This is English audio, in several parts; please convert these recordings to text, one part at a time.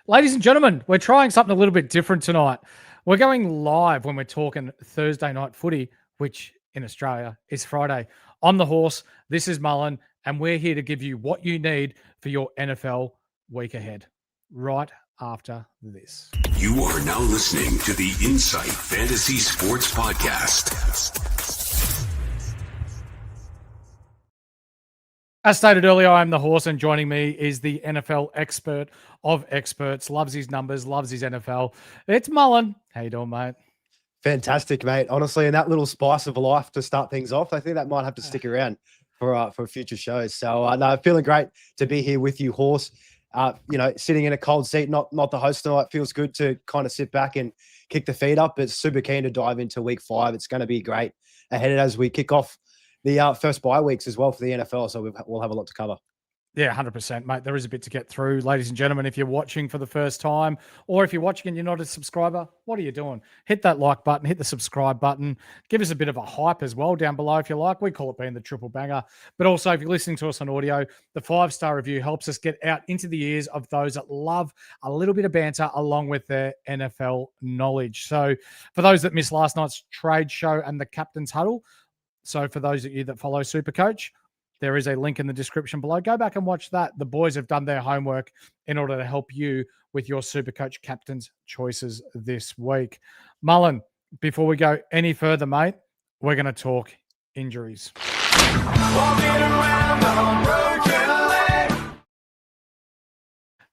Ladies and gentlemen, we're trying something a little bit different tonight. We're going live when we're talking Thursday night footy, which in Australia is Friday. I'm the horse. This is Mullin, and we're here to give you what you need for your NFL week ahead. Right after this. You are now listening to the Insight Fantasy Sports Podcast. As stated earlier, I'm the horse, and joining me is the NFL expert of experts. Loves his numbers, loves his NFL. It's Mullin. How you doing, mate? Fantastic, mate. Honestly, and that little spice of life to start things off, I think that might have to stick around for future shows. So, no, feeling great to be here with you, horse. Sitting in a cold seat, not the host tonight. Feels good to kind of sit back and kick the feet up. But super keen to dive into week 5. It's going to be great ahead as we kick off the first bye weeks as well for the NFL. So we'll have a lot to cover. Yeah, 100%, mate. There is a bit to get through. Ladies and gentlemen, if you're watching for the first time, or if you're watching and you're not a subscriber, what are you doing? Hit that like button, hit the subscribe button. Give us a bit of a hype as well down below if you like. We call it being the triple banger. But also, if you're listening to us on audio, the 5-star review helps us get out into the ears of those that love a little bit of banter along with their NFL knowledge. So for those that missed last night's trade show and the captain's huddle, so for those of you that follow SuperCoach, there is a link in the description below. Go back and watch that. The boys have done their homework in order to help you with your SuperCoach captain's choices this week. Mullin, before we go any further, mate, we're going to talk injuries.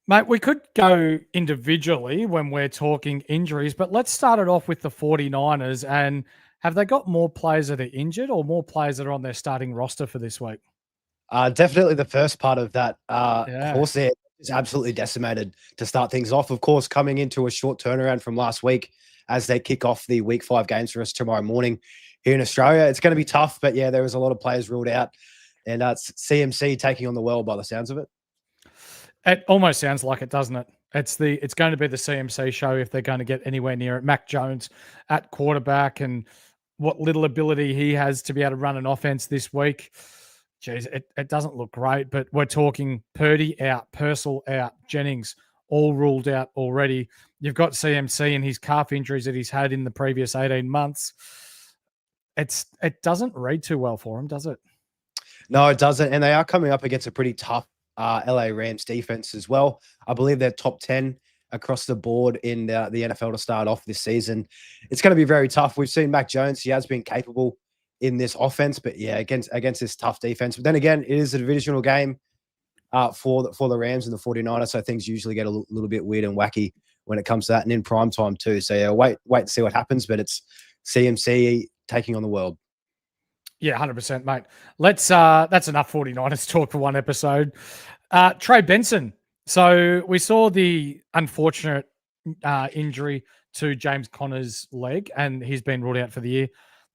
Mate, we could go individually when we're talking injuries, but let's start it off with the 49ers. And have they got more players that are injured or more players that are on their starting roster for this week? Definitely the first part of that. Horse there is absolutely decimated to start things off. Of course, coming into a short turnaround from last week as they kick off the week 5 games for us tomorrow morning here in Australia. It's going to be tough, but yeah, there was a lot of players ruled out. And it's CMC taking on the world by the sounds of it. It almost sounds like it, doesn't it? It's going to be the CMC show if they're going to get anywhere near it. Mac Jones at quarterback and what little ability he has to be able to run an offense this week. Jeez, it doesn't look great, but we're talking Purdy out, Purcell out, Jennings all ruled out already. You've got CMC and his calf injuries that he's had in the previous 18 months. It doesn't read too well for him, does it? No, it doesn't. And they are coming up against a pretty tough LA Rams defense as well. I believe they're top 10 across the board in the NFL to start off this season. It's going to be very tough. We've seen Mac Jones. He has been capable in this offense, but yeah, against this tough defense. But then again, it is a divisional game for the Rams and the 49ers, so things usually get a little bit weird and wacky when it comes to that, and in prime time too. So yeah, wait to see what happens, but it's CMC taking on the world. Yeah, 100%, mate. That's enough 49ers talk for one episode. Trey Benson. So we saw the unfortunate injury to James Conner's leg, and he's been ruled out for the year.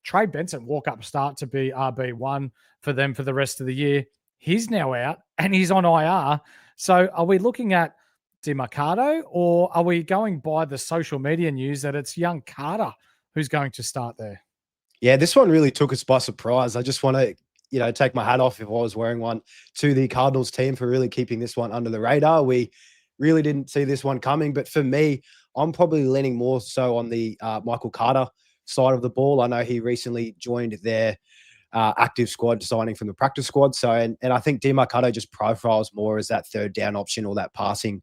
Trey Benson, walk-up start to be RB1 for them for the rest of the year. He's now out, and he's on IR. So are we looking at DeMarcado, or are we going by the social media news that it's young Carter who's going to start there? Yeah, this one really took us by surprise. I just want to, take my hat off if I was wearing one to the Cardinals team for really keeping this one under the radar. We really didn't see this one coming, but for me, I'm probably leaning more so on the Michael Carter side of the ball. I know he recently joined their active squad, signing from the practice squad. So, and I think DeMarcado just profiles more as that third down option or that passing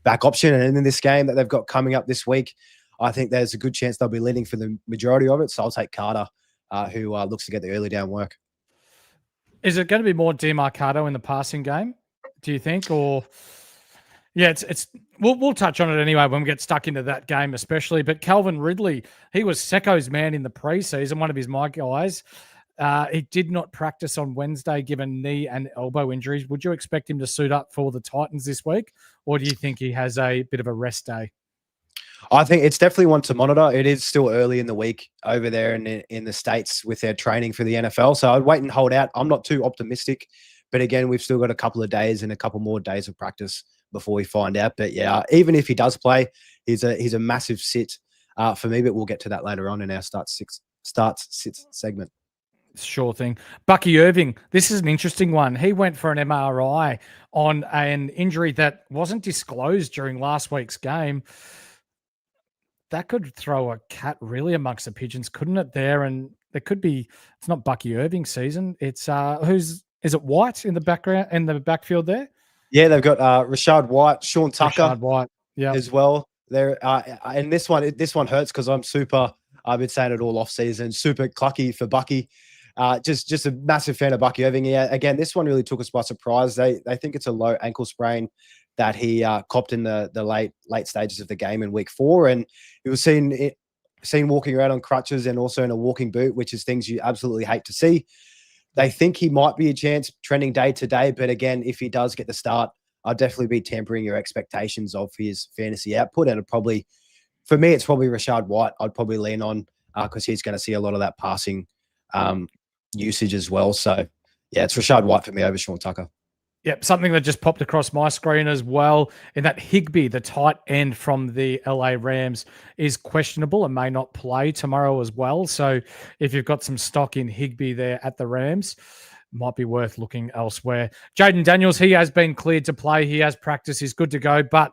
back option. And in this game that they've got coming up this week, I think there's a good chance they'll be leading for the majority of it. So I'll take Carter, who looks to get the early down work. Is it going to be more DeMarcado in the passing game, do you think? Or yeah, we'll touch on it anyway when we get stuck into that game, especially. But Calvin Ridley, he was Secko's man in the preseason, one of my guys. He did not practice on Wednesday given knee and elbow injuries. Would you expect him to suit up for the Titans this week, or do you think he has a bit of a rest day? I think it's definitely one to monitor. It is still early in the week over there in the States with their training for the NFL. So I'd wait and hold out. I'm not too optimistic. But again, we've still got a couple of days and a couple more days of practice before we find out. But yeah, even if he does play, he's a massive sit for me. But we'll get to that later on in our starts sits segment. Sure thing. Bucky Irving, this is an interesting one. He went for an MRI on an injury that wasn't disclosed during last week's game. That could throw a cat really amongst the pigeons, couldn't it? There, and there could be. It's not Bucky Irving season. It's is it White in the background in the backfield there? Yeah, they've got Rashad White, Sean Tucker Rashad White, yeah, as well. There, and this one hurts because I'm super. I've been saying it all off season. Super clucky for Bucky. Just a massive fan of Bucky Irving. Yeah, again, this one really took us by surprise. They think it's a low ankle sprain that he copped in the late stages of the game in week 4, and he was seen walking around on crutches and also in a walking boot, which is things you absolutely hate to see. They think he might be a chance trending day to day, but again, if he does get the start, I'd definitely be tempering your expectations of his fantasy output. And for me, it's probably Rashad White. I'd probably lean on because he's going to see a lot of that passing usage as well. So yeah, it's Rashad White for me over Sean Tucker. Yep, something that just popped across my screen as well, in that Higbee, the tight end from the LA Rams, is questionable and may not play tomorrow as well. So if you've got some stock in Higbee there at the Rams, might be worth looking elsewhere. Jaden Daniels, he has been cleared to play. He has practiced. He's good to go. But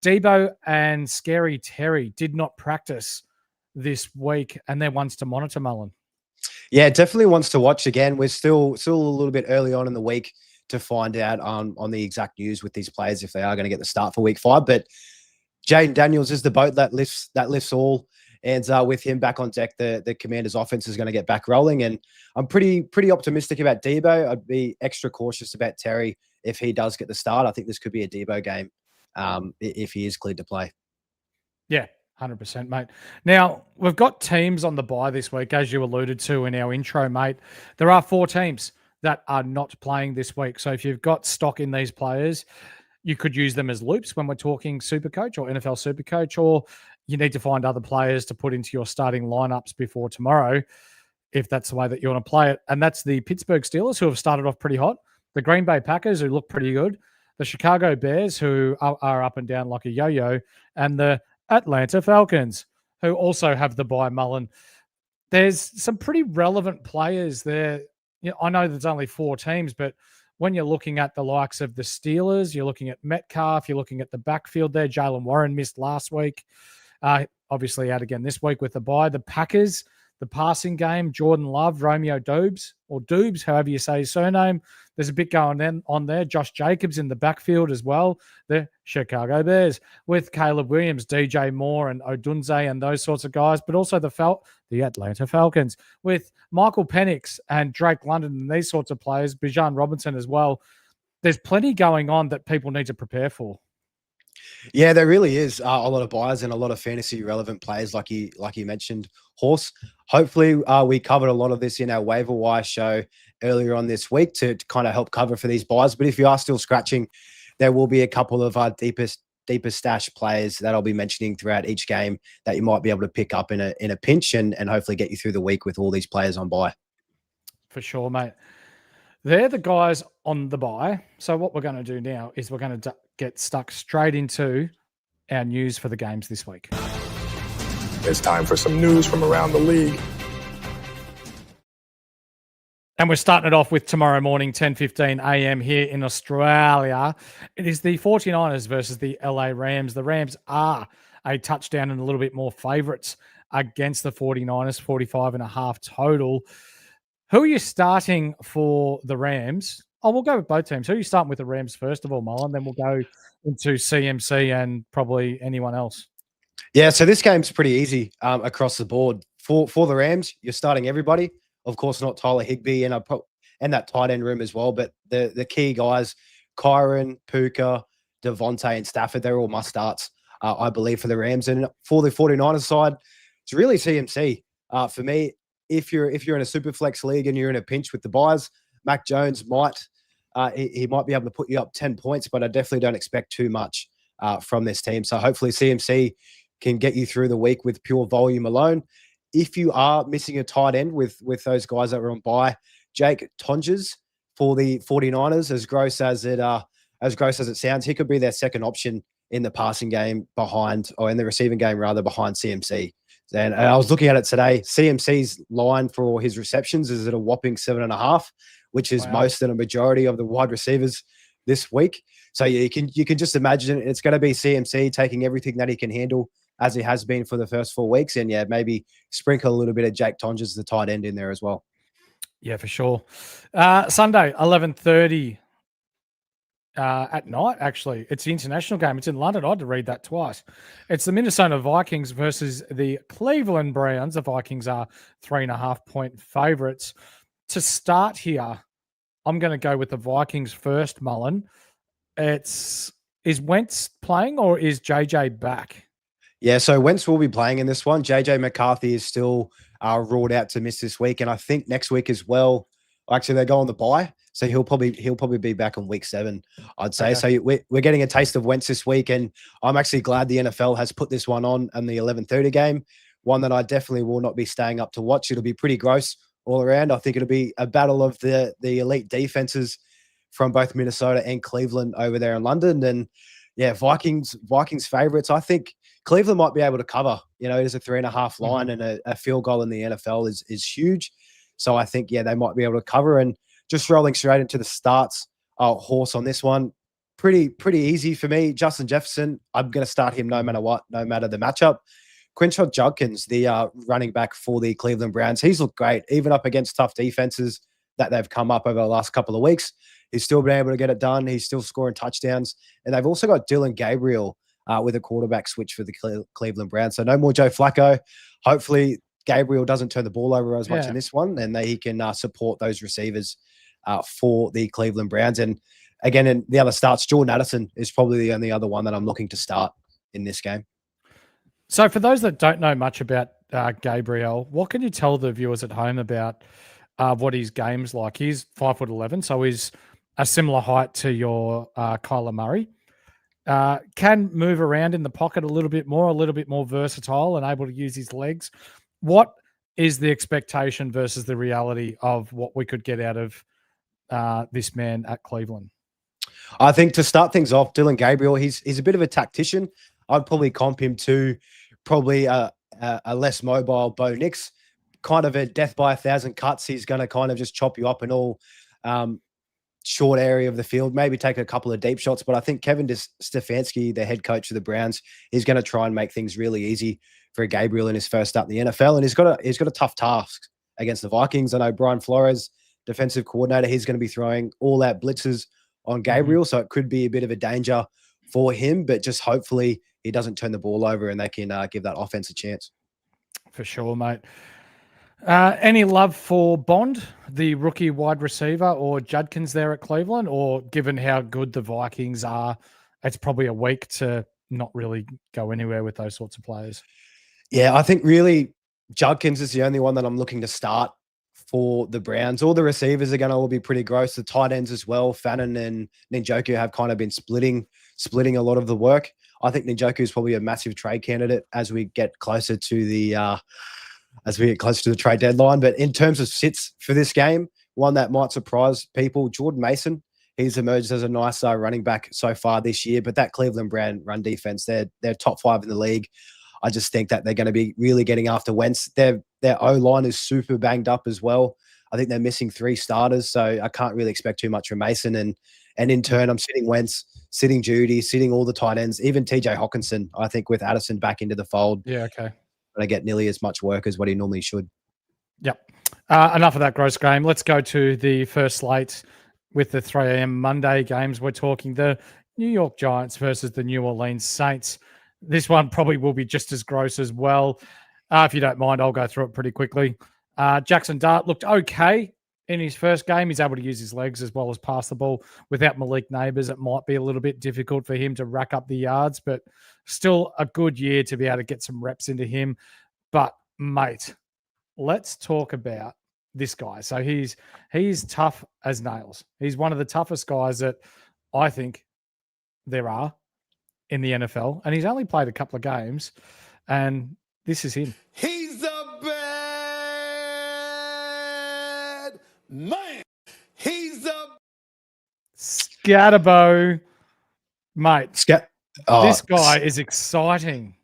Debo and Scary Terry did not practice this week, and they're ones to monitor, Mullin. Yeah, definitely wants to watch again. We're still a little bit early on in the week to find out on the exact news with these players if they are going to get the start for week 5. But Jaden Daniels is the boat that lifts all. And with him back on deck, the Commanders' offense is going to get back rolling. And I'm pretty optimistic about Debo. I'd be extra cautious about Terry if he does get the start. I think this could be a Debo game if he is cleared to play. Yeah, 100%, mate. Now, we've got teams on the bye this week, as you alluded to in our intro, mate. There are 4 teams that are not playing this week. So if you've got stock in these players, you could use them as loops when we're talking SuperCoach or NFL SuperCoach, or you need to find other players to put into your starting lineups before tomorrow, if that's the way that you want to play it. And that's the Pittsburgh Steelers, who have started off pretty hot, the Green Bay Packers, who look pretty good, the Chicago Bears, who are up and down like a yo-yo, and the Atlanta Falcons, who also have the bye, Mullin. There's some pretty relevant players there. You know, I know there's only 4 teams, but when you're looking at the likes of the Steelers, you're looking at Metcalf, you're looking at the backfield there. Jalen Warren missed last week. Obviously out again this week with the bye. The Packers, the passing game, Jordan Love, Romeo Doubs, or Doubs, however you say his surname. There's a bit going on there. Josh Jacobs in the backfield as well. The Chicago Bears with Caleb Williams, DJ Moore, and Odunze and those sorts of guys, but also the Atlanta Falcons with Michael Penix and Drake London and these sorts of players, Bijan Robinson as well. There's plenty going on that people need to prepare for. Yeah, there really is a lot of buyers and a lot of fantasy relevant players, like you mentioned, Horse. Hopefully, we covered a lot of this in our waiver wire show earlier on this week to kind of help cover for these buyers. But if you are still scratching, there will be a couple of deepest stash players that I'll be mentioning throughout each game that you might be able to pick up in a pinch and hopefully get you through the week with all these players on bye. For sure, mate. They're the guys on the bye. So what we're going to do now is we're going to get stuck straight into our news for the games this week. It's time for some news from around the league. And we're starting it off with tomorrow morning, 10:15 a.m. here in Australia. It is the 49ers versus the LA Rams. The Rams are a touchdown and a little bit more favourites against the 49ers, 45.5 total. Who are you starting for the Rams? Oh, we'll go with both teams. Who are you starting with the Rams first of all, Mullin? Then we'll go into CMC and probably anyone else. Yeah, so this game's pretty easy across the board. For the Rams, you're starting everybody. Of course, not Tyler Higbee and that tight end room as well. But the key guys, Kyron, Puka, Devontae, and Stafford, they're all must-starts, I believe, for the Rams. And for the 49ers side, it's really CMC. For me, if you're in a super flex league and you're in a pinch with the buys, Mac Jones might be able to put you up 10 points, but I definitely don't expect too much from this team. So hopefully CMC can get you through the week with pure volume alone. If you are missing a tight end with those guys that were on bye, Jake Tonges for the 49ers, as gross as it sounds, he could be their second option in the passing game in the receiving game rather behind CMC. And I was looking at it today. CMC's line for his receptions is at a whopping 7.5, which is most and a majority of the wide receivers this week. So you can just imagine it's going to be CMC taking everything that he can handle, as he has been for the first 4 weeks. And yeah, maybe sprinkle a little bit of Jake Tonges, the tight end, in there as well. Yeah, for sure. Sunday, 11:30 at night, actually. It's the international game. It's in London. I had to read that twice. It's the Minnesota Vikings versus the Cleveland Browns. The Vikings are 3.5-point favorites. To start here, I'm going to go with the Vikings first, Mullin. Is Wentz playing or is JJ back? Yeah, so Wentz will be playing in this one. JJ McCarthy is still ruled out to miss this week, and I think next week as well. Actually, they go on the bye, so he'll probably be back on week 7, I'd say. Okay. So we're getting a taste of Wentz this week, and I'm actually glad the NFL has put this one on in the 11:30 game. One that I definitely will not be staying up to watch. It'll be pretty gross all around. I think it'll be a battle of the elite defenses from both Minnesota and Cleveland over there in London. And yeah, Vikings favorites. I think Cleveland might be able to cover. It is a 3.5 line, and a field goal in the NFL is huge. So I think, yeah, they might be able to cover. And just rolling straight into the starts, horse on this one, pretty easy for me. Justin Jefferson, I'm going to start him no matter what, no matter the matchup. Quinshon Judkins, the running back for the Cleveland Browns, he's looked great, even up against tough defenses that they've come up over the last couple of weeks. He's still been able to get it done. He's still scoring touchdowns. And they've also got Dylan Gabriel with a quarterback switch for the Cleveland Browns. So no more Joe Flacco. Hopefully Gabriel doesn't turn the ball over as much in this one, and he can support those receivers for the Cleveland Browns. And again, in the other starts, Jordan Addison is probably the only other one that I'm looking to start in this game. So for those that don't know much about Gabriel, what can you tell the viewers at home about what his game's like? He's 5'11", so he's a similar height to your Kyler Murray. Can move around in the pocket a little bit more versatile and able to use his legs. What is the expectation versus the reality of what we could get out of this man at Cleveland? I think to start things off, Dylan Gabriel, he's a bit of a tactician. I'd probably comp him to probably a less mobile Bo Nix, kind of a death by 1,000 cuts. He's going to kind of just chop you up in all short area of the field, maybe take a couple of deep shots. But I think Kevin Stefanski, the head coach of the Browns, is going to try and make things really easy for Gabriel in his first start in the NFL. And he's got a tough task against the Vikings. I know Brian Flores, defensive coordinator, he's going to be throwing all out blitzes on Gabriel. So it could be a bit of a danger for him, but just hopefully he doesn't turn the ball over and they can give that offense a chance. For sure, mate. Any love for Bond, the rookie wide receiver, or Judkins there at Cleveland? Or given how good the Vikings are, it's probably a week to not really go anywhere with those sorts of players. Yeah, I think really Judkins is the only one that I'm looking to start for the Browns. All the receivers are going to all be pretty gross. The tight ends as well. Fannin and Njoku have kind of been splitting a lot of the work. I think Njoku is probably a massive trade candidate as we get closer to the trade deadline. But in terms of sits for this game, one that might surprise people, Jordan Mason. He's emerged as a nice running back so far this year. But that Cleveland Brown run defense, they're top 5 in the league. I just think that they're going to be really getting after Wentz. Their O-line is super banged up as well. I think they're missing 3 starters, so I can't really expect too much from Mason. And in turn, I'm sitting Wentz, sitting Judy, sitting all the tight ends, even TJ Hawkinson, I think, with Addison back into the fold. Yeah, okay. But I get nearly as much work as what he normally should. Yep. Enough of that gross game. Let's go to the first slate with the 3 a.m. Monday games. We're talking the New York Giants versus the New Orleans Saints. This one probably will be just as gross as well. If you don't mind, I'll go through it pretty quickly. Jackson Dart looked okay in his first game. He's able to use his legs as well as pass the ball. Without Malik Neighbors, it might be a little bit difficult for him to rack up the yards, but still a good year to be able to get some reps into him. But, mate, let's talk about this guy. So he's tough as nails. He's one of the toughest guys that I think there are in the NFL, and he's only played a couple of games, and this is him. He's a bad man. He's a Scatterbo, mate. This This guy is exciting.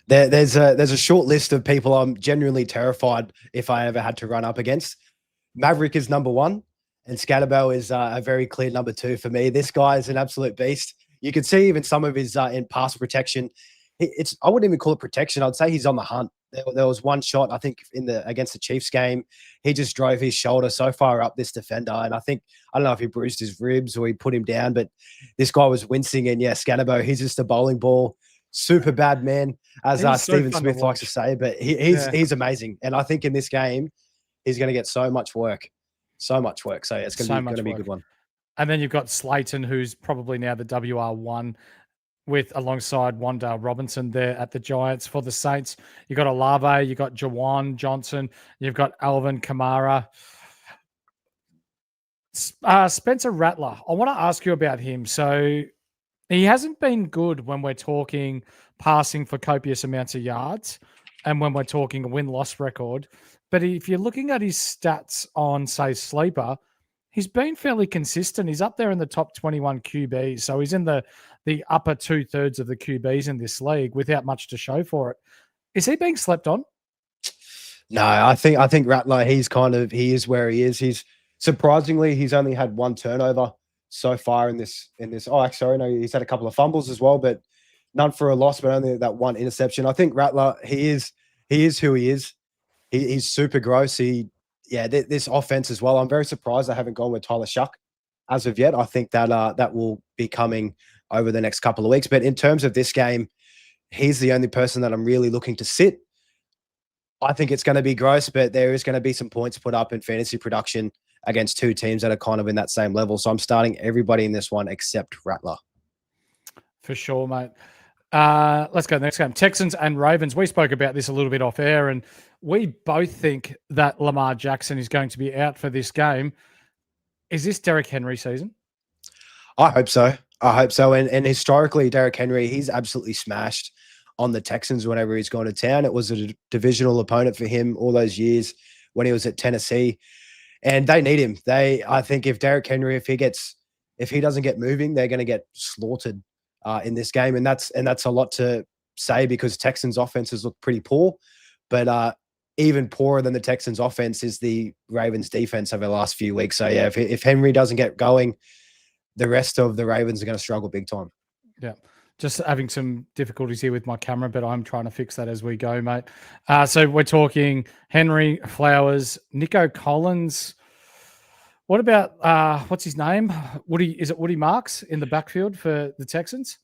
There's a short list of people I'm genuinely terrified if I ever had to run up against. Maverick is number one, and Scatterbell is a very clear number two for me. This guy is an absolute beast. You can see even some of his in pass protection. I wouldn't even call it protection. I'd say he's on the hunt. There was one shot, I think, against the Chiefs game. He just drove his shoulder so far up this defender. And I don't know if he bruised his ribs or he put him down, but this guy was wincing. And yeah, Scatterbo, he's just a bowling ball. Super bad man, as Stephen Smith likes to say, but he's amazing. And I think in this game, he's going to get so much work. So yeah, it's going to be a good one. And then you've got Slayton, who's probably now the WR1 alongside Wandale Robinson there at the Giants for the Saints. You've got Olave, you've got Jawan Johnson, you've got Alvin Kamara. Spencer Rattler, I want to ask you about him. So he hasn't been good when we're talking passing for copious amounts of yards and when we're talking a win-loss record. But if you're looking at his stats on, say, Sleeper, he's been fairly consistent. He's up there in the top 21 QBs. So he's in the upper 2/3 of the QBs in this league without much to show for it. Is he being slept on? No, I think Rattler, he is where he is. He's surprisingly, he's only had one turnover so far in this. Oh, actually, sorry, no, he's had a couple of fumbles as well, but none for a loss, but only that one interception. I think Rattler, he is who he is. He's super gross. This offense as well. I'm very surprised I haven't gone with Tyler Shuck as of yet. I think that will be coming over the next couple of weeks. But in terms of this game, he's the only person that I'm really looking to sit. I think it's going to be gross, but there is going to be some points put up in fantasy production against two teams that are kind of in that same level. So I'm starting everybody in this one except Rattler. For sure, mate. Let's go to the next game. Texans and Ravens. We spoke about this a little bit off air, and we both think that Lamar Jackson is going to be out for this game. Is this Derrick Henry season? I hope so. And historically, Derrick Henry, he's absolutely smashed on the Texans whenever he's gone to town. It was a divisional opponent for him all those years when he was at Tennessee, and they need him. I think if Derrick Henry, if he doesn't get moving, they're going to get slaughtered in this game, and that's a lot to say because Texans offenses look pretty poor, but even poorer than the Texans offense is the Ravens defense over the last few weeks. So yeah, if Henry doesn't get going, the rest of the Ravens are going to struggle big time. Yeah. Just having some difficulties here with my camera, but I'm trying to fix that as we go, mate. So we're talking Henry, Flowers, Nico Collins. What about, what's his name? Is it Woody Marks in the backfield for the Texans?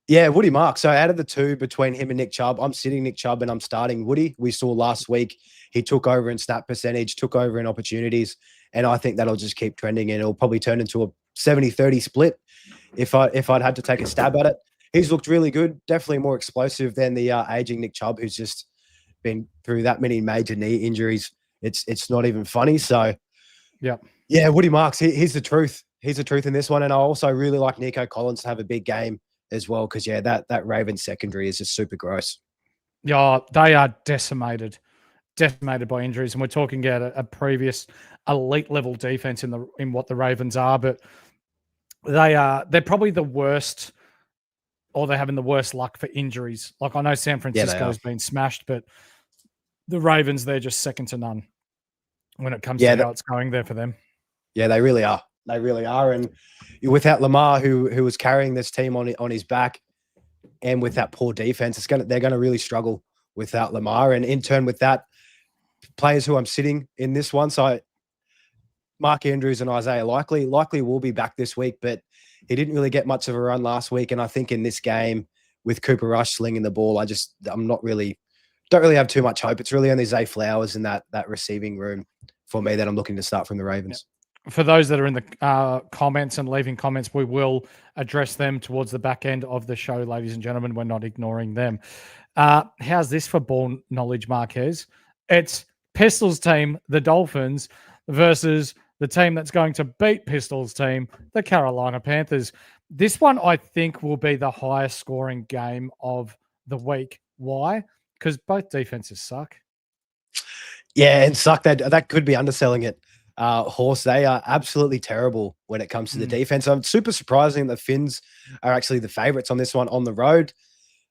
Yeah, Woody Marks. So out of the two between him and Nick Chubb, I'm sitting Nick Chubb and I'm starting Woody. We saw last week he took over in snap percentage, took over in opportunities, and I think that'll just keep trending and it'll probably turn into a 70-30 split if I'd had to take a stab at it. He's looked really good, definitely more explosive than the aging Nick Chubb, who's just been through that many major knee injuries. It's not even funny. So yeah, Woody Marks, he's the truth. He's the truth in this one. And I also really like Nico Collins to have a big game as well because, yeah, that Ravens secondary is just super gross. Yeah, they are decimated by injuries. And we're talking about a previous elite level defense in what the Ravens are, but they're probably the worst, or they're having the worst luck for injuries. Like I know San Francisco has been smashed, but the Ravens, they're just second to none when it comes to how it's going there for them. Yeah, they really are. They really are. And without Lamar, who was carrying this team on his back, and with that poor defense, they're going to really struggle without Lamar. And in turn with that, players who I'm sitting in this one, so Mark Andrews and Isaiah likely will be back this week, but he didn't really get much of a run last week. And I think in this game with Cooper Rush slinging the ball, don't really have too much hope. It's really only Zay Flowers in that receiving room for me that I'm looking to start from the Ravens. For those that are in the comments and leaving comments, we will address them towards the back end of the show, ladies and gentlemen. We're not ignoring them. How's this for ball knowledge, Marquez? It's Pistols team, the Dolphins, versus the team that's going to beat Pistols team, the Carolina Panthers. This one, I think, will be the highest scoring game of the week. Why? Because both defenses suck. Yeah, and suck. That could be underselling it. Horse, they are absolutely terrible when it comes to the defense. I'm super surprising the Finns are actually the favorites on this one on the road.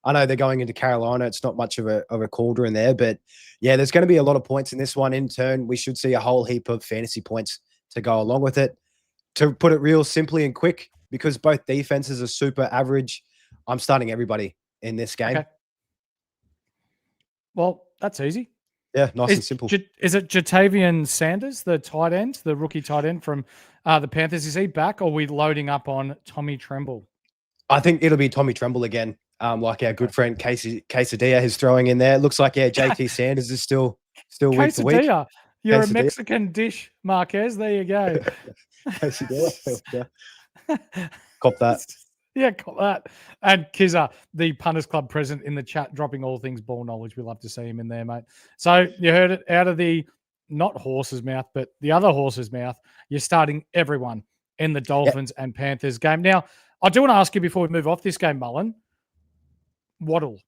I know they're going into Carolina. It's not much of a calder in there, but yeah, there's going to be a lot of points in this one. In turn, we should see a whole heap of fantasy points to go along with it. To put it real simply and quick, because both defenses are super average, I'm starting everybody in this game. Okay. Well, that's easy. Yeah, nice and simple. Is it Jatavian Sanders, the tight end, the rookie tight end from the Panthers? Is he back, or are we loading up on Tommy Tremble? I think it'll be Tommy Tremble again, like our good friend Quesadilla is throwing in there. It looks like, JT Sanders is still week to week. You're a Mexican dish, Marquez. There you go. Quesadilla. Cop that. Yeah, cop that. And Kizza, the Punters Club president in the chat, dropping all things ball knowledge. We love to see him in there, mate. So you heard it out of the, not horse's mouth, but the other horse's mouth. You're starting everyone in the Dolphins and Panthers game. Now, I do want to ask you before we move off this game, Mullin. Waddle.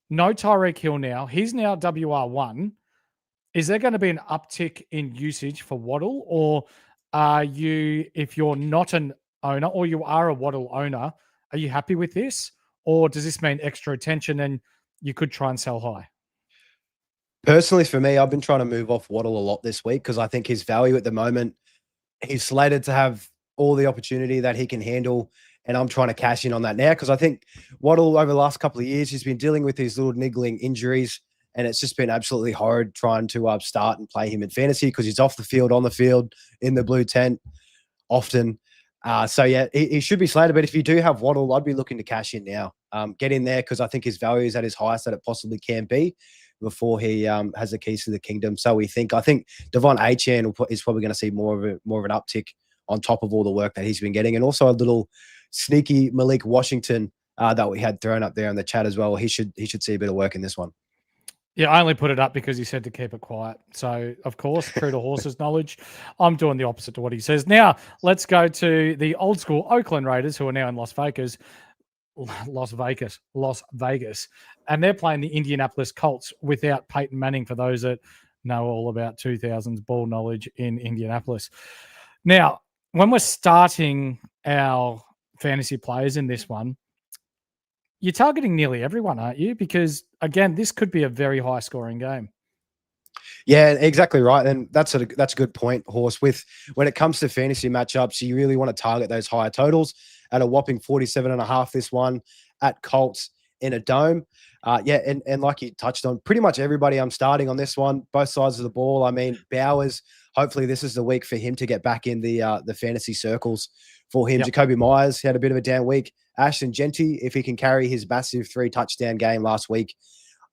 No Tyreek Hill now. He's now WR1. Is there going to be an uptick in usage for Waddle? Or are you, if you're not an owner or you are a Waddle owner, are you happy with this? Or does this mean extra attention and you could try and sell high? Personally, for me, I've been trying to move off Waddle a lot this week because I think his value at the moment, he's slated to have all the opportunity that he can handle. And I'm trying to cash in on that now because I think Waddle over the last couple of years, he's been dealing with these little niggling injuries. And it's just been absolutely horrid trying to start and play him in fantasy because he's off the field, on the field, in the blue tent often. So, yeah, he should be slated. But if you do have Waddle, I'd be looking to cash in now. Get in there because I think his value is at his highest that it possibly can be before he has the keys to the kingdom. So I think Devon Achane is probably going to see more of an uptick on top of all the work that he's been getting. And also a little sneaky Malik Washington that we had thrown up there in the chat as well. He should see a bit of work in this one. Yeah, I only put it up because he said to keep it quiet. So, of course, true to horse's knowledge, I'm doing the opposite to what he says. Now, let's go to the old school Oakland Raiders, who are now in Las Vegas. And they're playing the Indianapolis Colts without Peyton Manning, for those that know all about 2000s ball knowledge in Indianapolis. Now, when we're starting our fantasy players in this one, you're targeting nearly everyone, aren't you? Because, again, this could be a very high-scoring game. Yeah, exactly right. And that's a good point, Horse. When it comes to fantasy matchups, you really want to target those higher totals at a whopping 47.5 this one at Colts in a dome. And like you touched on, pretty much everybody I'm starting on this one, both sides of the ball. I mean, Bowers, hopefully this is the week for him to get back in the fantasy circles for him. Yep. Jacoby Myers had a bit of a down week. Ashton Genty, if he can carry his massive 3-touchdown game last week,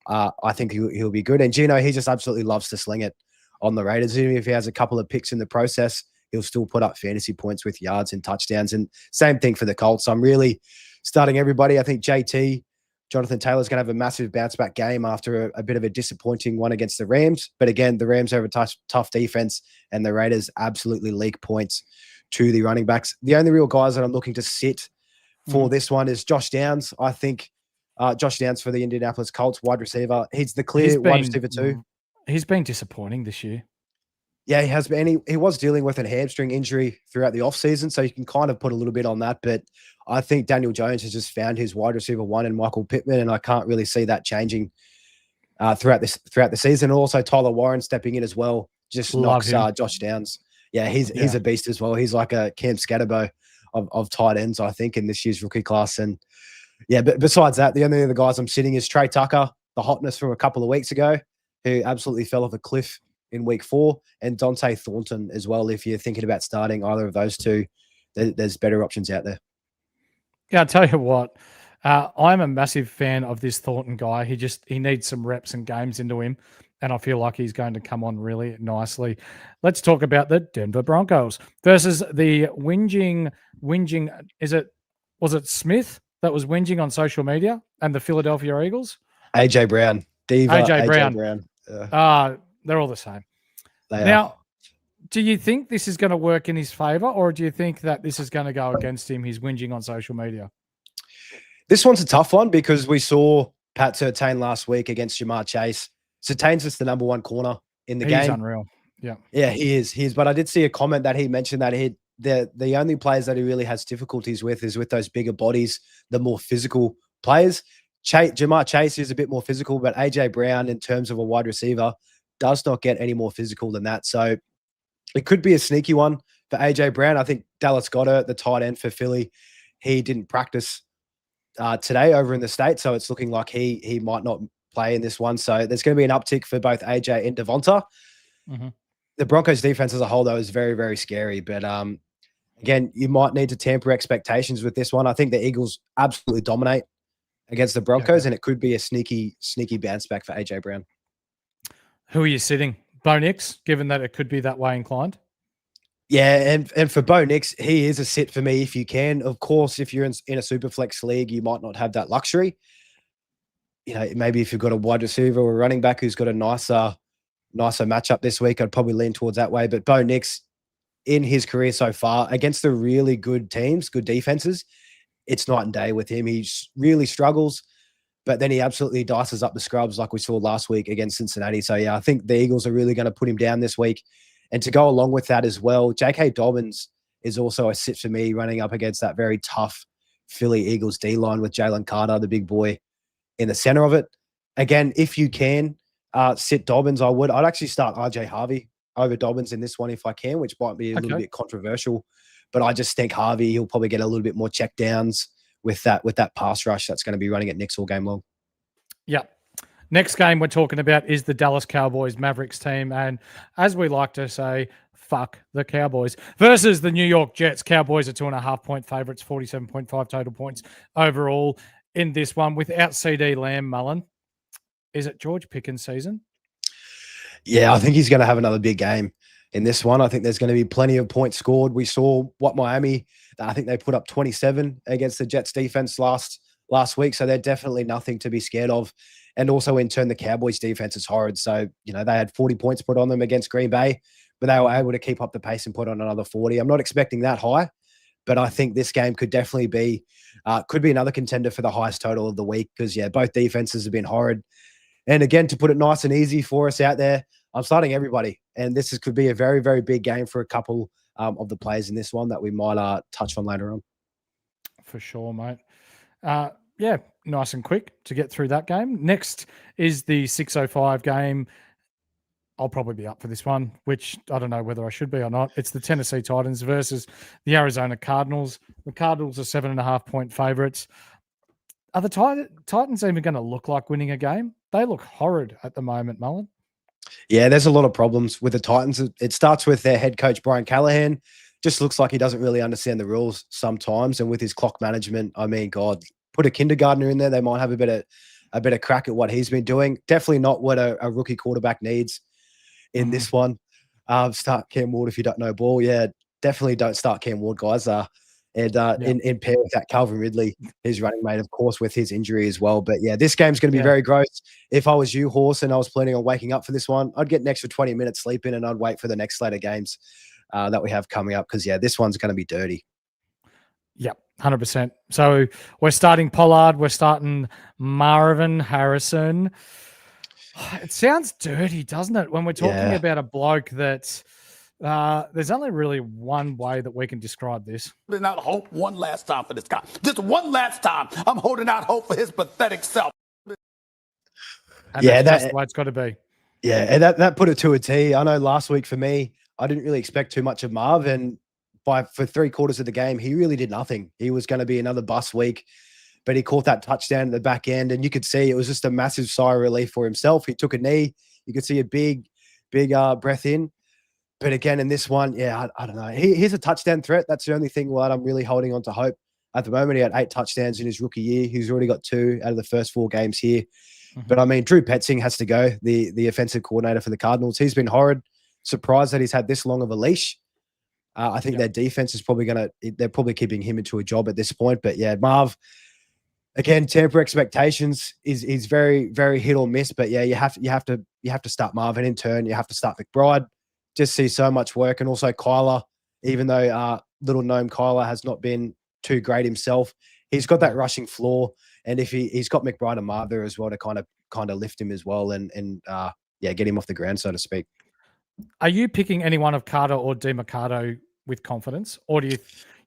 I think he'll be good. And Gino, he just absolutely loves to sling it on the Raiders. Even if he has a couple of picks in the process, he'll still put up fantasy points with yards and touchdowns. And same thing for the Colts. I'm really starting everybody. I think JT, Jonathan Taylor's going to have a massive bounce-back game after a bit of a disappointing one against the Rams. But again, the Rams have a tough defense, and the Raiders absolutely leak points to the running backs. The only real guys that I'm looking to sit for this one is Josh Downs. I think Josh Downs for the Indianapolis Colts, wide receiver. He's the clear wide receiver too. He's been disappointing this year. Yeah, he has been. He was dealing with a hamstring injury throughout the offseason, so you can kind of put a little bit on that. But I think Daniel Jones has just found his wide receiver one in Michael Pittman, and I can't really see that changing throughout the season. And also Tyler Warren stepping in as well just knocks Josh Downs. Yeah, he's a beast as well. He's like a Cam Scatterbo of tight ends, I think, in this year's rookie class. And yeah, but besides that, the only other guys I'm sitting is Trey Tucker, the hotness from a couple of weeks ago, who absolutely fell off a cliff in week 4, and Dante Thornton as well. If you're thinking about starting either of those two, there's better options out there. Yeah, I'll tell you what, I'm a massive fan of this Thornton guy. He needs some reps and games into him, and I feel like he's going to come on really nicely. Let's talk about the Denver Broncos versus the whinging. Was it Smith that was whinging on social media, and the Philadelphia Eagles? AJ Brown. AJ Brown. They're all the same. Now, do you think this is going to work in his favor, or do you think that this is going to go against him? He's whinging on social media. This one's a tough one because we saw Pat Surtain last week against Jamar Chase. Surtain's just the number one corner in the game. He's unreal. Yeah. Yeah, he is. But I did see a comment that he mentioned that the only players that he really has difficulties with is with those bigger bodies, the more physical players. Jamar Chase is a bit more physical, but AJ Brown, in terms of a wide receiver, does not get any more physical than that. So it could be a sneaky one for AJ Brown. I think Dallas Goedert, the tight end for Philly, he didn't practice today over in the States, so it's looking like he might not play in this one. So there's going to be an uptick for both AJ and Devonta. Mm-hmm. The Broncos defense as a whole, though, is very, very scary. But again, you might need to temper expectations with this one. I think the Eagles absolutely dominate against the Broncos, and it could be a sneaky bounce back for AJ Brown. Who are you sitting? Bo Nix, given that it could be that way inclined? Yeah, and for Bo Nix, he is a sit for me if you can. Of course, if you're in a super flex league, you might not have that luxury. You know, maybe if you've got a wide receiver or a running back who's got a nicer matchup this week, I'd probably lean towards that way. But Bo Nix, in his career so far, against the really good teams, good defenses, it's night and day with him. He really struggles, but then he absolutely dices up the scrubs like we saw last week against Cincinnati. So, yeah, I think the Eagles are really going to put him down this week. And to go along with that as well, J.K. Dobbins is also a sit for me, running up against that very tough Philly Eagles D-line with Jalen Carter, the big boy, in the center of it. Again, if you can sit Dobbins, I'd actually start RJ Harvey over Dobbins in this one if I can, which might be a little bit controversial. But I just think Harvey, he'll probably get a little bit more check downs with that pass rush that's going to be running at Knicks all game long. Yeah. Next game we're talking about is the Dallas Cowboys Mavericks team. And as we like to say, fuck the Cowboys versus the New York Jets. Cowboys are 2.5-point favorites, 47.5 total points overall in this one without CD Lamb. Mullin, is it George Pickens season? Yeah, I think he's going to have another big game in this one. I think there's going to be plenty of points scored. We saw what Miami, I think they put up 27 against the Jets defense last week. So they're definitely nothing to be scared of. And also, in turn, the Cowboys defense is horrid. So, you know, they had 40 points put on them against Green Bay, but they were able to keep up the pace and put on another 40. I'm not expecting that high, but I think this game could definitely be, could be another contender for the highest total of the week because, yeah, both defenses have been horrid. And again, to put it nice and easy for us out there, I'm starting everybody. And this could be a very, very big game for a couple of the players in this one that we might touch on later on. For sure, mate. Yeah, nice and quick to get through that game. Next is the 6:05 game. I'll probably be up for this one, which I don't know whether I should be or not. It's the Tennessee Titans versus the Arizona Cardinals. The Cardinals are 7.5-point favorites. Are the Titans even going to look like winning a game? They look horrid at the moment, Mullin. Yeah, there's a lot of problems with the Titans. It starts with their head coach, Brian Callahan. Just looks like he doesn't really understand the rules sometimes. And with his clock management, I mean, God, put a kindergartner in there, they might have a better crack at what he's been doing. Definitely not what a rookie quarterback needs in this one. Start Cam Ward if you don't know ball. Yeah, definitely don't start Cam Ward, guys. In pair with that Calvin Ridley, his running mate, of course, with his injury as well. But yeah, this game's going to be very gross. If I was you, Horse, and I was planning on waking up for this one, I'd get an extra 20 minutes sleep in and I'd wait for the next slate of games that we have coming up because, yeah, this one's going to be dirty. Yep, 100%. So we're starting Pollard. We're starting Marvin Harrison. It sounds dirty, doesn't it? When we're talking about a bloke that there's only really one way that we can describe this. Holding out hope one last time for this guy. Just one last time. I'm holding out hope for his pathetic self. And that's the way it's got to be. Yeah, and that put it to a T. I know last week for me, I didn't really expect too much of Marv, and for 3/4 of the game, he really did nothing. He was going to be another bust week, but he caught that touchdown at the back end, and you could see it was just a massive sigh of relief for himself. He took a knee. You could see a big breath in. But again, in this one, yeah, I don't know. He's a touchdown threat. That's the only thing that I'm really holding on to hope. At the moment, he had 8 touchdowns in his rookie year. He's already got 2 out of the first 4 games here. But I mean, Drew Petzing has to go, the offensive coordinator for the Cardinals. He's been horrid. Surprised that he's had this long of a leash. I think their defense is they're probably keeping him into a job at this point. But yeah, Marv, again, temper expectations is very, very hit or miss. But yeah, you have to start Marv, and in turn, you have to start McBride. Just see so much work. And also Kyler, even though little gnome Kyler has not been too great himself, he's got that rushing floor. And if he's got McBride and Marv there as well to kind of lift him as well and get him off the ground, so to speak. Are you picking any one of Carter or DeMarcado with confidence, or do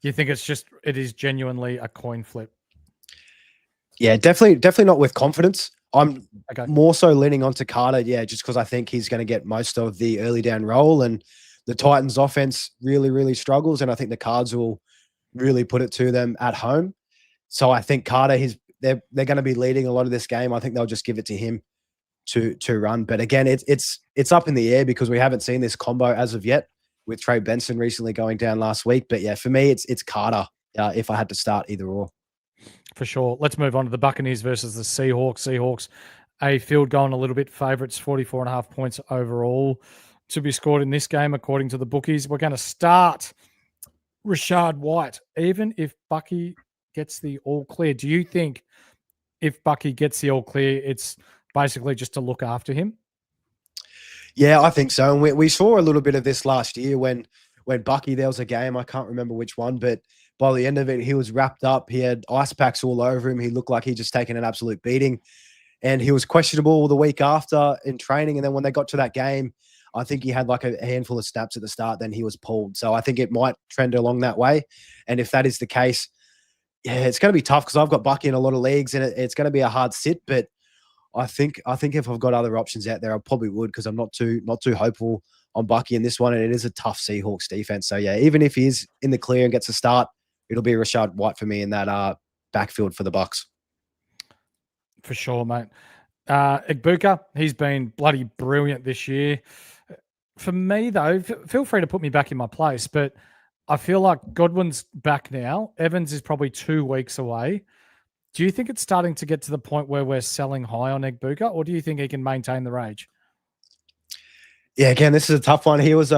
you think it is genuinely a coin flip? Yeah, definitely not with confidence. I'm Okay. more so leaning onto Carter, yeah, just because I think he's going to get most of the early down role, and the Titans' offense really struggles, and I think the Cards will really put it to them at home. So I think Carter, they're going to be leading a lot of this game. I think they'll just give it to him to run. But again, it's up in the air because we haven't seen this combo as of yet, with Trey Benson recently going down last week. But yeah, for me, it's Carter if I had to start either or. For sure. Let's move on to the Buccaneers versus the Seahawks. Seahawks, a field goal and a little bit favorites, 44.5 points overall to be scored in this game, according to the bookies. We're going to start Rashad White. Even if Bucky gets the all clear, do you think if Bucky gets the all clear, it's basically just to look after him? Yeah, I think so. And we saw a little bit of this last year when Bucky, there was a game, I can't remember which one, but by the end of it, he was wrapped up. He had ice packs all over him. He looked like he'd just taken an absolute beating. And he was questionable the week after in training. And then when they got to that game, I think he had like a handful of snaps at the start, then he was pulled. So I think it might trend along that way. And if that is the case, yeah, it's going to be tough because I've got Bucky in a lot of leagues and it's going to be a hard sit. But I think if I've got other options out there, I probably would, because I'm not too hopeful on Bucky in this one. And it is a tough Seahawks defense. So yeah, even if he is in the clear and gets a start, it'll be Rashad White for me in that backfield for the Bucs. For sure, mate. Igbuka, he's been bloody brilliant this year. For me, though, feel free to put me back in my place, but I feel like Godwin's back now. Evans is probably 2 weeks away. Do you think it's starting to get to the point where we're selling high on Igbuka, or do you think he can maintain the rage? Yeah, again, this is a tough one. He was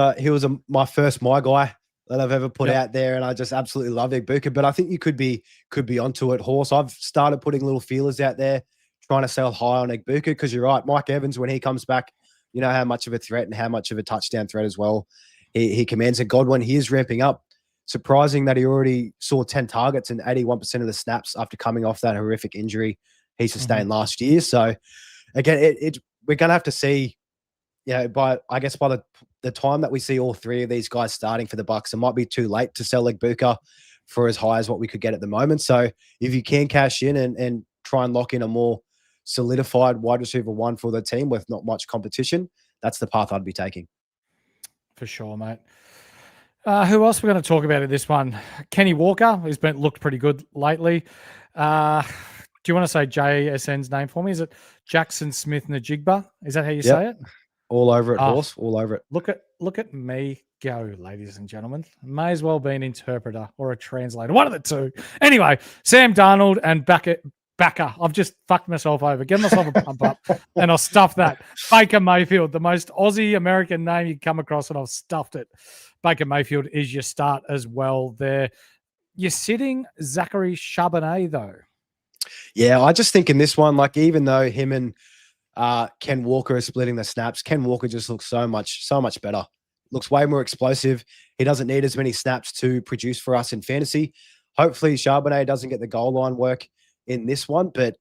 my first guy that I've ever put out there, and I just absolutely love Igbuka. But I think you could be onto it, Horse. I've started putting little feelers out there, trying to sell high on Igbuka, because you're right, Mike Evans, when he comes back, you know how much of a threat and how much of a touchdown threat as well he commands. And Godwin, he is ramping up. Surprising that he already saw 10 targets and 81% of the snaps after coming off that horrific injury he sustained last year. So again, we're going to have to see, by the time that we see all three of these guys starting for the Bucs, it might be too late to sell Igbuka for as high as what we could get at the moment. So if you can cash in and try and lock in a more solidified wide receiver one for the team with not much competition, that's the path I'd be taking. For sure, mate. Who else we're going to talk about in this one? Kenny Walker, who's looked pretty good lately. Do you want to say JSN's name for me? Is it Jackson Smith Najigba? Is that how you say it? All over it, Horse. All over it. Look at me go, ladies and gentlemen. May as well be an interpreter or a translator. One of the two. Anyway, Sam Darnold and Bakker. I've just fucked myself over. Give myself a pump up and I'll stuff that. Baker Mayfield, the most Aussie American name you come across, and I've stuffed it. Baker Mayfield is your start as well there. You're sitting Zachary Charbonnet, though. Yeah, I just think in this one, like, even though him and Ken Walker are splitting the snaps, Ken Walker just looks so much better. Looks way more explosive. He doesn't need as many snaps to produce for us in fantasy. Hopefully Charbonnet doesn't get the goal line work in this one, but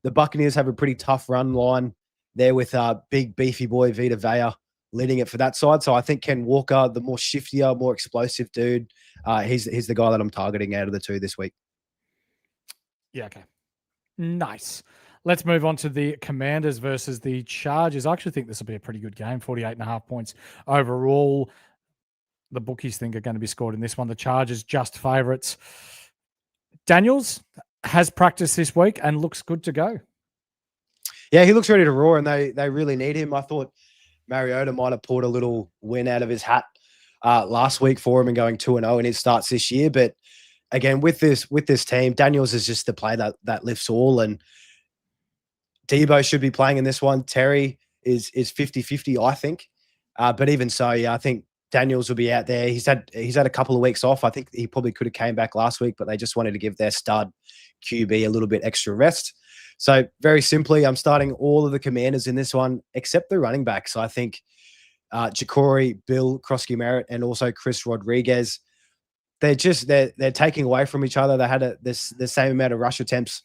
the Buccaneers have a pretty tough run line there with big beefy boy Vita Vea leading it for that side. So I think Ken Walker, the more shiftier, more explosive dude, he's the guy that I'm targeting out of the two this week. Yeah, okay. Nice. Let's move on to the Commanders versus the Chargers. I actually think this will be a pretty good game, 48.5 points overall. The bookies think are going to be scored in this one. The Chargers just favorites. Daniels has practiced this week and looks good to go. Yeah, he looks ready to roar, and they really need him. I thought Mariota might have pulled a little win out of his hat last week for him and going 2-0 in his starts this year. But again, with this team, Daniels is just the play that lifts all, and Debo should be playing in this one. Terry is 50-50, I think. But even so, yeah, I think Daniels will be out there. He's had a couple of weeks off. I think he probably could have came back last week, but they just wanted to give their stud QB a little bit extra rest. So very simply, I'm starting all of the Commanders in this one, except the running backs. I think Ja'Cory, Bill, Krosky-Merritt, and also Chris Rodriguez, they're taking away from each other. They had the same amount of rush attempts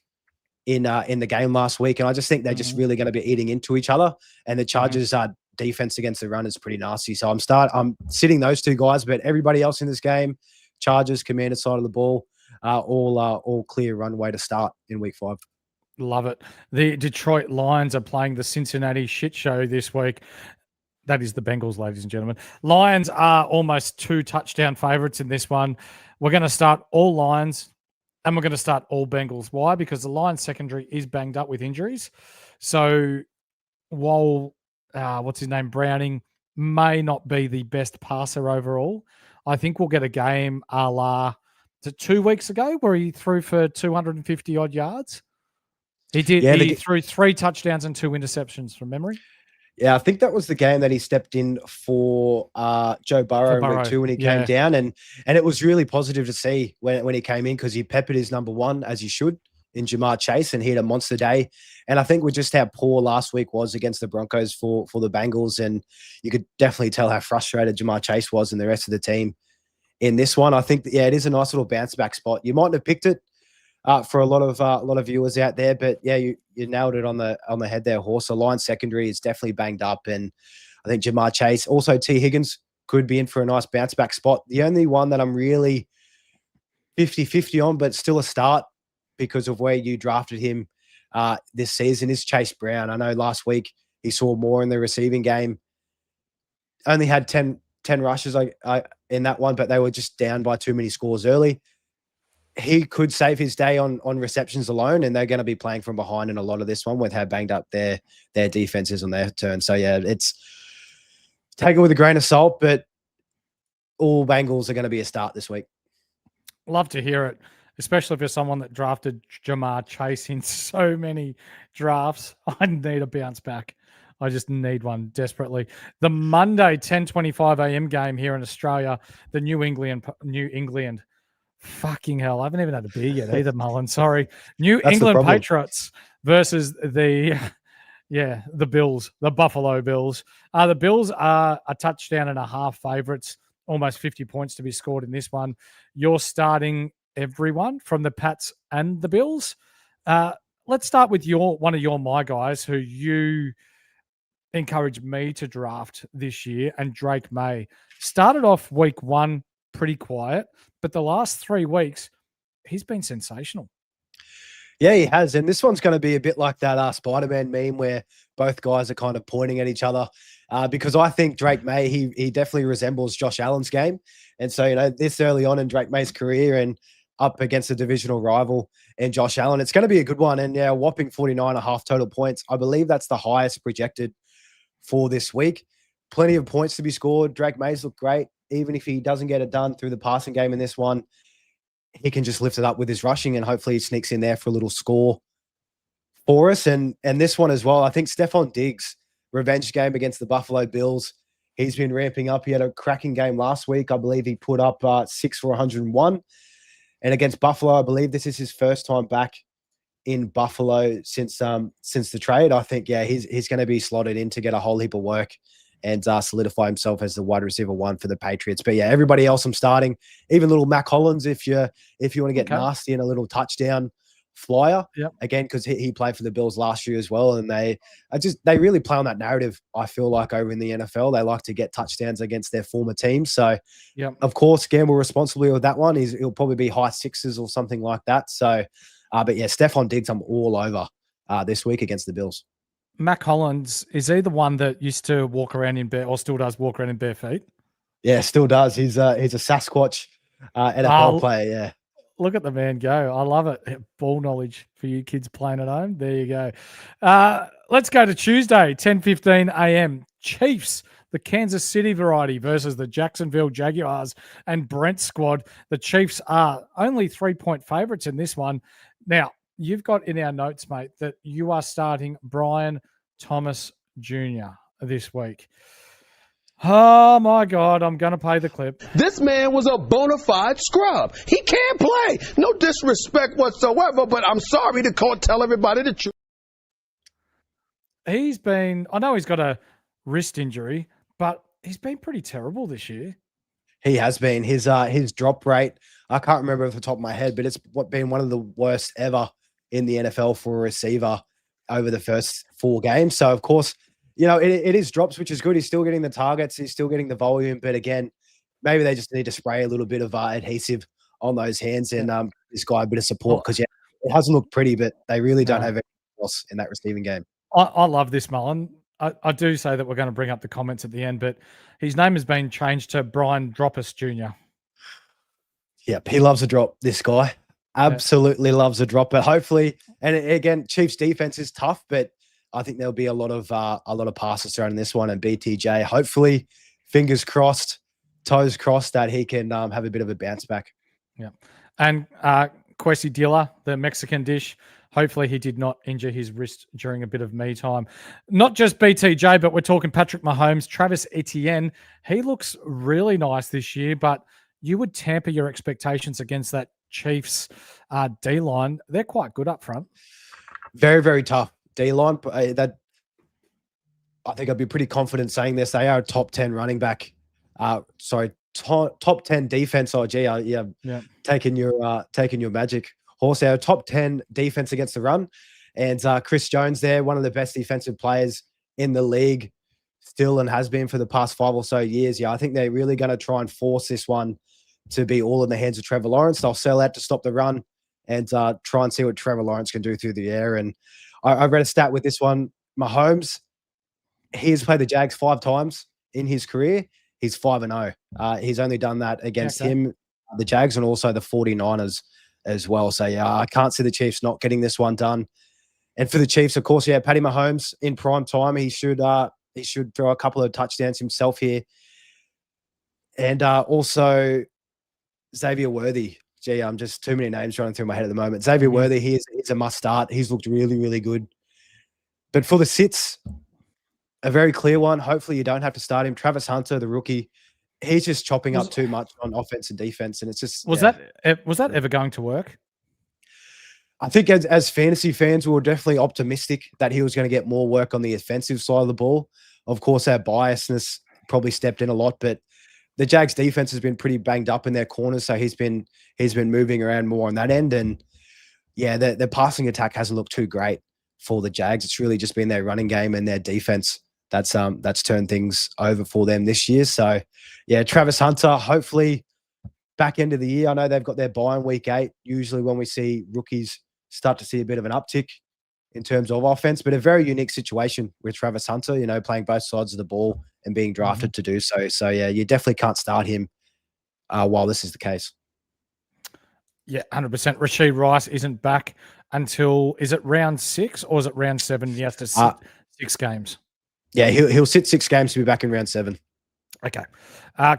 in the game last week, and I just think they're just really going to be eating into each other. And the Chargers' defense against the run is pretty nasty. So I'm sitting those two guys, but everybody else in this game, Chargers, Commanders side of the ball, all clear runway to start in week 5. Love it. The Detroit Lions are playing the Cincinnati shit show this week. That is the Bengals, ladies and gentlemen. Lions are almost 2 touchdown favorites in this one. We're going to start all Lions and we're going to start all Bengals. Why? Because the Lions secondary is banged up with injuries. So while, what's his name, Browning may not be the best passer overall, I think we'll get a game a la 2 weeks ago where he threw for 250 odd yards. He did. Yeah, he threw 3 touchdowns and 2 interceptions from memory. Yeah, I think that was the game that he stepped in for Joe Burrow in week 2 when he came down, and it was really positive to see when he came in because he peppered his number one as he should in Jamar Chase, and he had a monster day. And I think with just how poor last week was against the Broncos for the Bengals, and you could definitely tell how frustrated Jamar Chase was and the rest of the team in this one. I think that, yeah, it is a nice little bounce back spot. You mightn't have picked it for a lot of viewers out there, but yeah, you nailed it on the head there, Horse. The Lions secondary is definitely banged up, and I think Jamar Chase, also T. Higgins, could be in for a nice bounce back spot. The only one that I'm really 50-50 on, but still a start because of where you drafted him this season, is Chase Brown. I know last week he saw more in the receiving game. Only had 10 rushes in that one, but they were just down by too many scores early. He could save his day on receptions alone, and they're going to be playing from behind in a lot of this one with how banged up their defense is on their turn. So, yeah, it's take it with a grain of salt, but all Bengals are going to be a start this week. Love to hear it, especially if you're someone that drafted Jamar Chase in so many drafts. I need a bounce back. I just need one desperately. The Monday 10:25 a.m. game here in Australia, the New England. Fucking hell, I haven't even had a beer yet either, Mullin. Sorry. That's England Patriots versus the Bills, the Buffalo Bills. The Bills are a touchdown and a half favorites, almost 50 points to be scored in this one. You're starting everyone from the Pats and the Bills. Let's start with one of my guys who you encouraged me to draft this year, and Drake May. Started off week 1 pretty quiet, but the last 3 weeks, he's been sensational. Yeah, he has. And this one's going to be a bit like that Spider-Man meme where both guys are kind of pointing at each other because I think Drake May, he definitely resembles Josh Allen's game. And so, this early on in Drake May's career and up against a divisional rival in Josh Allen, it's going to be a good one. And yeah, whopping 49.5 total points. I believe that's the highest projected for this week. Plenty of points to be scored. Drake May's look great. Even if he doesn't get it done through the passing game in this one, he can just lift it up with his rushing, and hopefully he sneaks in there for a little score for us. And this one as well, I think Stephon Diggs, revenge game against the Buffalo Bills. He's been ramping up. He had a cracking game last week. I believe he put up 6 for 101. And against Buffalo, I believe this is his first time back in Buffalo since the trade. I think, yeah, he's going to be slotted in to get a whole heap of work and solidify himself as the wide receiver 1 for the Patriots. But yeah, everybody else I'm starting, even little Mac Hollins, if you want to get nasty and a little touchdown flyer, again, because he played for the Bills last year as well. And they really play on that narrative, I feel like, over in the NFL. They like to get touchdowns against their former teams. So, of course, gamble responsibly with that one. He'll probably be high 6s or something like that. So, but yeah, Stephon Diggs, I'm all over this week against the Bills. Mac Hollins, is he the one that used to walk around in bare, or still does walk around in bare feet? Yeah, still does. He's a Sasquatch NFL player. Yeah. Look at the man go. I love it. Ball knowledge for you kids playing at home. There you go. Let's go to Tuesday, 10:15 a.m. Chiefs, the Kansas City variety versus the Jacksonville Jaguars and Brent's squad. The Chiefs are only 3-point favorites in this one. Now, you've got in our notes, mate, that you are starting Brian Thomas Jr. this week. Oh, my God, I'm going to play the clip. This man was a bona fide scrub. He can't play. No disrespect whatsoever, but I'm sorry to tell everybody the truth. I know he's got a wrist injury, but he's been pretty terrible this year. He has been. His drop rate, I can't remember off the top of my head, but it's been one of the worst ever in the NFL for a receiver over the first 4 games. So, of course, it is drops, which is good. He's still getting the targets. He's still getting the volume. But again, maybe they just need to spray a little bit of adhesive on those hands and this guy a bit of support because, it hasn't looked pretty, but they really don't No. have anything else in that receiving game. I love this, Mullin. I do say that we're going to bring up the comments at the end, but his name has been changed to Brian Droppus Jr. Yep, he loves a drop, this guy. Absolutely loves a drop. But hopefully, and again, Chiefs defense is tough, but I think there'll be a lot of passes thrown in this one. And BTJ, hopefully, fingers crossed, toes crossed, that he can have a bit of a bounce back. Yeah. And Quesadilla, the Mexican dish, hopefully he did not injure his wrist during a bit of me time. Not just BTJ, but we're talking Patrick Mahomes, Travis Etienne. He looks really nice this year, but you would tamper your expectations against that Chiefs D-line. They're quite good up front. Very, very tough D-line. That I think I'd be pretty confident saying this. They are a top 10 running back. Top 10 defense. Oh, gee, yeah. Taking your magic horse. Our top 10 defense against the run, and Chris Jones there, one of the best defensive players in the league, still and has been for the past 5 or so years. Yeah, I think they're really going to try and force this one to be all in the hands of Trevor Lawrence. They'll sell out to stop the run and try and see what Trevor Lawrence can do through the air. And I read a stat with this one. Mahomes, he has played the Jags 5 times in his career. He's 5-0. He's only done that against him, the Jags, and also the 49ers as well. So, yeah, I can't see the Chiefs not getting this one done. And for the Chiefs, of course, yeah, Patty Mahomes in prime time, he should throw a couple of touchdowns himself here. And also Xavier Worthy. Gee, I'm just too many names running through my head at the moment. Xavier Worthy, he's a must start. He's looked really, really good. But for the sits, a very clear one. Hopefully you don't have to start him. Travis Hunter, the rookie, he's just chopping up too much on offense and defense. And it's just was that ever going to work? I think as fantasy fans, we were definitely optimistic that he was going to get more work on the offensive side of the ball. Of course, our biasness probably stepped in a lot, but the Jags defense has been pretty banged up in their corners, so he's been moving around more on that end. And yeah, the passing attack hasn't looked too great for the Jags. It's really just been their running game and their defense that's turned things over for them this year. So yeah, Travis Hunter, hopefully back end of the year. I know they've got their bye in week 8. Usually when we see rookies start to see a bit of an uptick in terms of offense, but a very unique situation with Travis Hunter, playing both sides of the ball and being drafted to do so. So yeah, you definitely can't start him while this is the case. Yeah, 100%. Rashid Rice isn't back until, is it round 6 or is it round 7? He has to sit 6 games. Yeah, he'll sit 6 games to be back in round 7. Okay.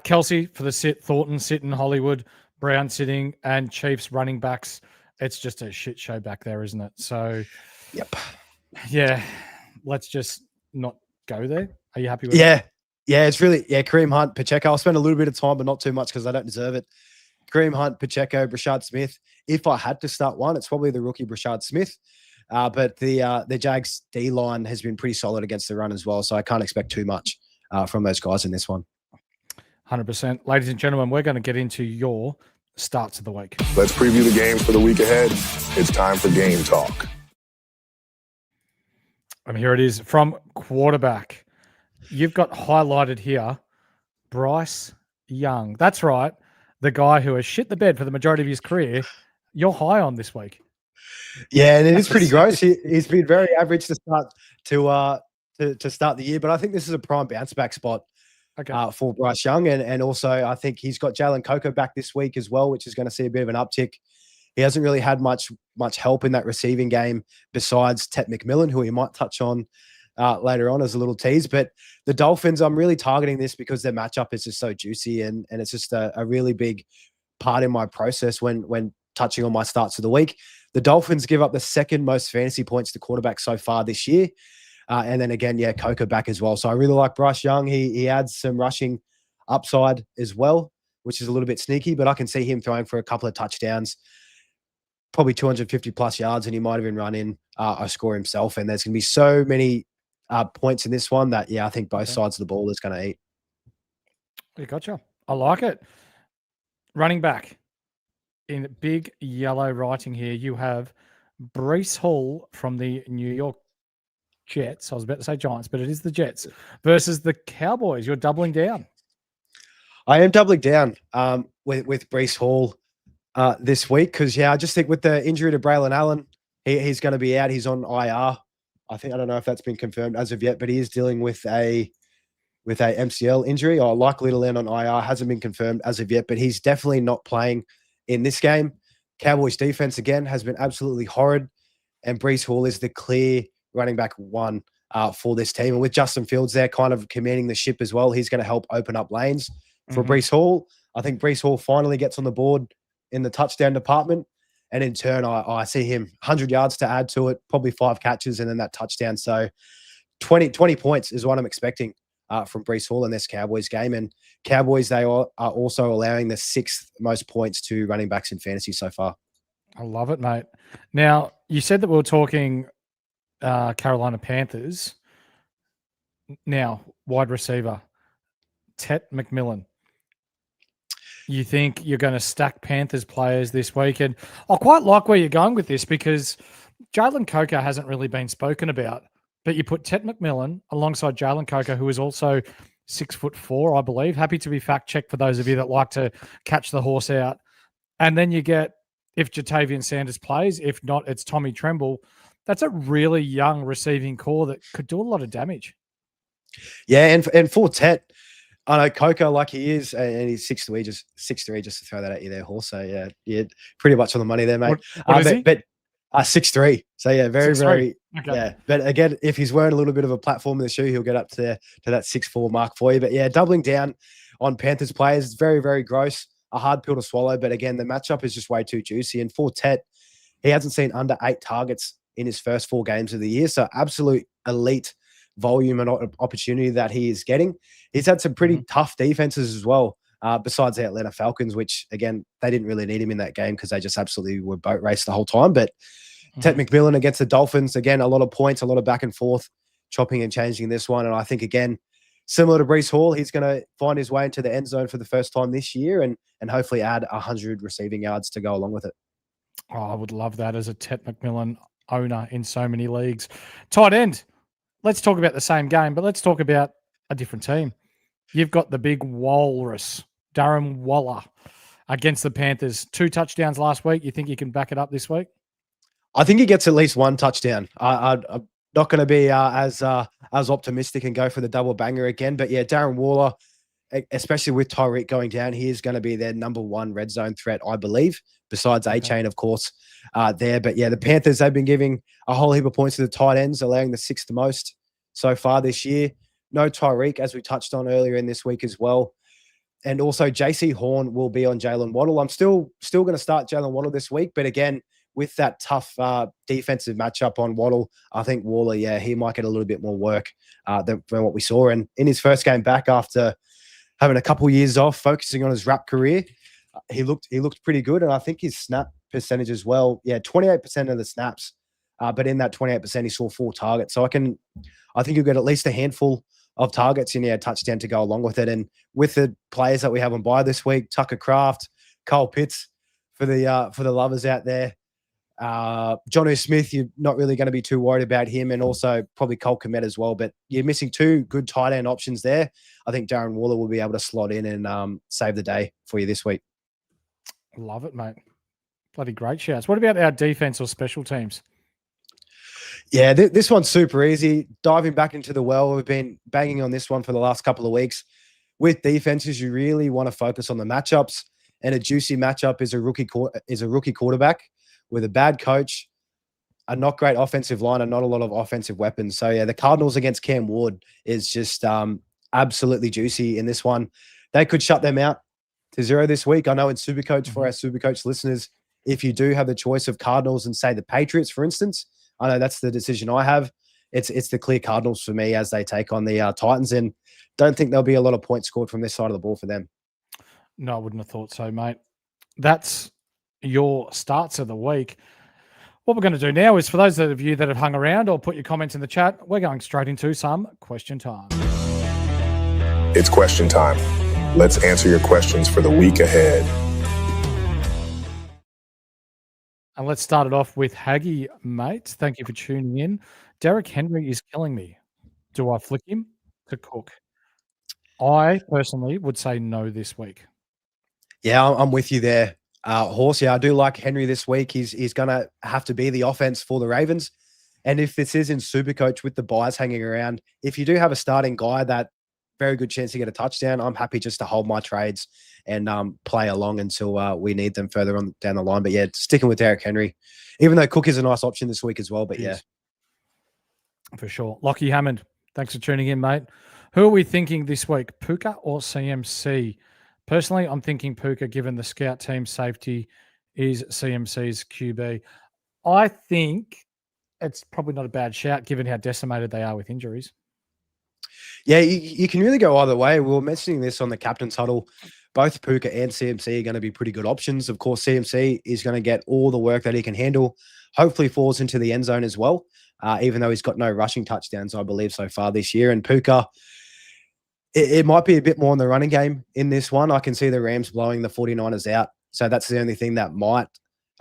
Kelsey for the sit, Thornton sitting, Hollywood, Brown sitting, and Chiefs running backs. It's just a shit show back there, isn't it? So, yep. Yeah, let's just not go there. Are you happy with it? Yeah, it's really, Kareem Hunt, Pacheco. I'll spend a little bit of time, but not too much because I don't deserve it. Kareem Hunt, Pacheco, Brashard Smith. If I had to start one, it's probably the rookie Brashard Smith. But the Jags D-line has been pretty solid against the run as well, so I can't expect too much from those guys in this one. 100%. Ladies and gentlemen, we're going to get into your starts of the week. Let's preview the game for the week ahead. It's time for Game Talk. And here it is from quarterback. You've got highlighted here Bryce Young. That's right. The guy who has shit the bed for the majority of his career. You're high on this week. Yeah, and it is pretty gross. He's been very average to start to start the year, but I think this is a prime bounce back spot for Bryce Young. And also I think he's got Jalen Coco back this week as well, which is going to see a bit of an uptick. He hasn't really had much help in that receiving game besides Tet McMillan, who he might touch on later on as a little tease. But the Dolphins, I'm really targeting this because their matchup is just so juicy, and it's just a really big part in my process when touching on my starts of the week. The Dolphins give up the second most fantasy points to quarterbacks so far this year. And then again, Coco back as well. So I really like Bryce Young. He adds some rushing upside as well, which is a little bit sneaky, but I can see him throwing for a couple of touchdowns, probably 250 plus yards, and he might even run in a score himself. And there's going to be so many points in this one that, I think both sides of the ball is going to eat. You gotcha. I like it. Running back in big yellow writing here, you have Breece Hall from the New York Jets. I was about to say Giants, but it is the Jets versus the Cowboys. You're doubling down. I am doubling down with Breece Hall. this week because, I just think with the injury to Braylon Allen, he's going to be out. He's on IR. I don't know if that's been confirmed as of yet, but he is dealing with a MCL injury or likely to land on IR. Hasn't been confirmed as of yet, but he's definitely not playing in this game. Cowboys defense again has been absolutely horrid, and Breece Hall is the clear running back one for this team. And with Justin Fields there kind of commanding the ship as well, he's going to help open up lanes for Breece Hall. I think Breece Hall finally gets on the board in the touchdown department. And in turn, I see him 100 yards to add to it, probably 5 catches and then that touchdown. So 20 points is what I'm expecting from Breece Hall in this Cowboys game. And Cowboys, they are also allowing the 6th most points to running backs in fantasy so far. I love it, mate. Now, you said that we were talking Carolina Panthers. Now, wide receiver, Tet McMillan. You think you're going to stack Panthers players this week? And I quite like where you're going with this because Jalen Coker hasn't really been spoken about. But you put Tet McMillan alongside Jalen Coker, who is also 6'4", I believe. Happy to be fact-checked for those of you that like to catch the horse out. And then you get, if Jatavian Sanders plays, if not, it's Tommy Tremble. That's a really young receiving core that could do a lot of damage. Yeah, and for Tet, I know Coco like he is, and he's 6'3", just to throw that at you there, Horse. So yeah, pretty much on the money there, mate. What is he? But 6'3". So yeah, very, 6'3". very, Okay. yeah. But again, if he's wearing a little bit of a platform in the shoe, he'll get up to that 6'4" mark for you. But yeah, doubling down on Panthers players is very, very gross, a hard pill to swallow. But again, the matchup is just way too juicy. And for Tet, he hasn't seen under 8 targets in his first 4 games of the year. So absolute elite volume and opportunity that he is getting. He's had some pretty tough defenses as well, besides the Atlanta Falcons, which, again, they didn't really need him in that game because they just absolutely were boat raced the whole time. But Tet McMillan against the Dolphins, again, a lot of points, a lot of back and forth, chopping and changing this one. And I think, again, similar to Breece Hall, he's going to find his way into the end zone for the first time this year and hopefully add 100 receiving yards to go along with it. Oh, I would love that as a Tet McMillan owner in so many leagues. Tight end. Let's talk about the same game, but let's talk about a different team. You've got the big walrus, Darren Waller, against the Panthers. 2 touchdowns last week. You think you can back it up this week? I think he gets at least 1 touchdown. I'm not going to be as optimistic and go for the double banger again. But yeah, Darren Waller, especially with Tyreek going down, he is going to be their number 1 red zone threat, I believe, besides A-Chain, of course, there. But yeah, the Panthers, they've been giving a whole heap of points to the tight ends, allowing the 6th most so far this year. No Tyreek, as we touched on earlier in this week as well. And also JC Horn will be on Jalen Waddle. I'm still going to start Jalen Waddle this week. But again, with that tough defensive matchup on Waddle, I think Waller, he might get a little bit more work than what we saw. And in his first game back after having a couple years off, focusing on his rap career, he looked pretty good. And I think his snap percentage as well, 28% of the snaps. But in that 28%, he saw 4 targets. So I think he'll get at least a handful of targets and a touchdown to go along with it. And with the players that we have on bye this week, Tucker Kraft, Kyle Pitts for the lovers out there. Jonnu Smith, you're not really going to be too worried about him, and also probably Cole Kmet as well. But you're missing 2 good tight end options there. I think Darren Waller will be able to slot in and save the day for you this week. Love it, mate. Bloody great shouts. What about our defense or special teams? Yeah, this one's super easy. Diving back into the well, we've been banging on this one for the last couple of weeks. With defenses, you really want to focus on the matchups, and a juicy matchup is a rookie quarterback with a bad coach, a not great offensive line, and not a lot of offensive weapons. So yeah, the Cardinals against Cam Ward is just absolutely juicy in this one. They could shut them out to 0 this week. I know in SuperCoach, for our SuperCoach listeners, if you do have the choice of Cardinals and say the Patriots, for instance, I know that's the decision I have. It's the clear Cardinals for me as they take on the Titans, and don't think there'll be a lot of points scored from this side of the ball for them. No, I wouldn't have thought so, mate. That's your starts of the week. What we're going to do now is, for those of you that have hung around or put your comments in the chat, we're going straight into some question time. It's question time. Let's answer your questions for the week ahead. And let's start it off with Haggy, mate. Thank you for tuning in. Derrick Henry is killing me. Do I flick him to Cook? I personally would say no this week. Yeah, I'm with you there. Horse, yeah, I do like Henry this week. He's going to have to be the offense for the Ravens. And if this is in SuperCoach with the buys hanging around, if you do have a starting guy, that very good chance to get a touchdown, I'm happy just to hold my trades and play along until we need them further on down the line. But yeah, sticking with Derrick Henry, even though Cook is a nice option this week as well. But yeah. For sure. Lockie Hammond, thanks for tuning in, mate. Who are we thinking this week, Puka or CMC? Personally, I'm thinking Puka, given the scout team safety is CMC's QB. I think it's probably not a bad shout, given how decimated they are with injuries. Yeah, you can really go either way. We were mentioning this on the Captain's Huddle. Both Puka and CMC are going to be pretty good options. Of course, CMC is going to get all the work that he can handle, hopefully falls into the end zone as well, even though he's got no rushing touchdowns, I believe, so far this year. And Puka, it might be a bit more in the running game in this one. I can see the Rams blowing the 49ers out. So that's the only thing that might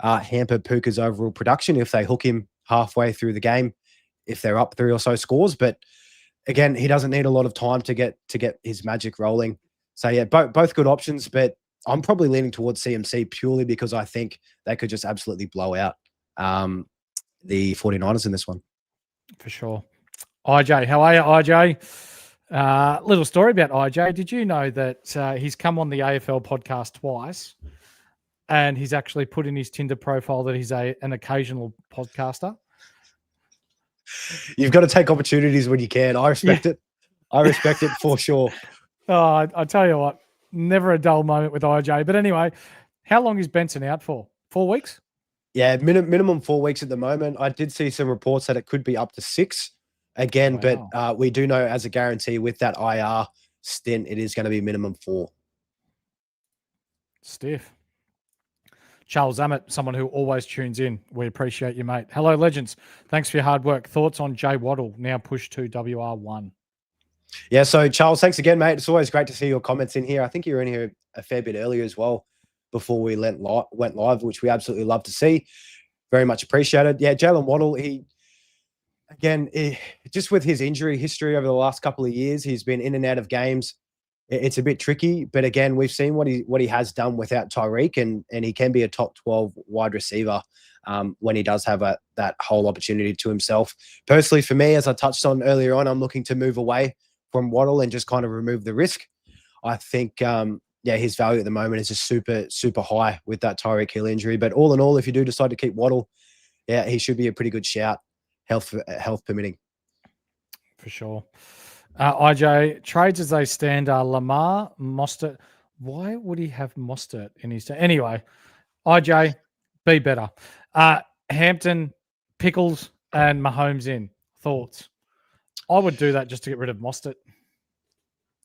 hamper Puka's overall production if they hook him halfway through the game, if they're up 3 or so scores. But again, he doesn't need a lot of time to get his magic rolling. So yeah, both good options, but I'm probably leaning towards CMC purely because I think they could just absolutely blow out the 49ers in this one. For sure. IJ, how are you, IJ? Little story about IJ. Did you know that he's come on the AFL podcast twice and he's actually put in his Tinder profile that he's an occasional podcaster? You've got to take opportunities when you can. I respect it. I respect it for sure. Oh, I tell you what, never a dull moment with IJ. But anyway, how long is Benson out for? 4 weeks? Yeah, minimum 4 weeks at the moment. I did see some reports that it could be up to 6 again, Wow. but we do know as a guarantee with that IR stint, it is going to be minimum 4. Stiff. Charles Zammett, someone who always tunes in. We appreciate you, mate. Hello, legends. Thanks for your hard work. Thoughts on Jay Waddle, now pushed to WR1? Yeah, so Charles, thanks again, mate. It's always great to see your comments in here. I think you were in here a fair bit earlier as well before we went live, which we absolutely love to see. Very much appreciated. Yeah, Jalen Waddle, just with his injury history over the last couple of years, he's been in and out of games. It's a bit tricky, but again, we've seen what he has done without Tyreek, and he can be a top 12 wide receiver when he does have that whole opportunity to himself. Personally, for me, as I touched on earlier on, I'm looking to move away from Waddle and just kind of remove the risk. I think, his value at the moment is just super, super high with that Tyreek Hill injury. But all in all, if you do decide to keep Waddle, yeah, he should be a pretty good shout, health permitting. For sure. IJ, trades as they stand are Lamar, Mostert. Why would he have Mostert in his team? Anyway, IJ, be better. Hampton, Pickles, and Mahomes in. Thoughts? I would do that just to get rid of Mostert.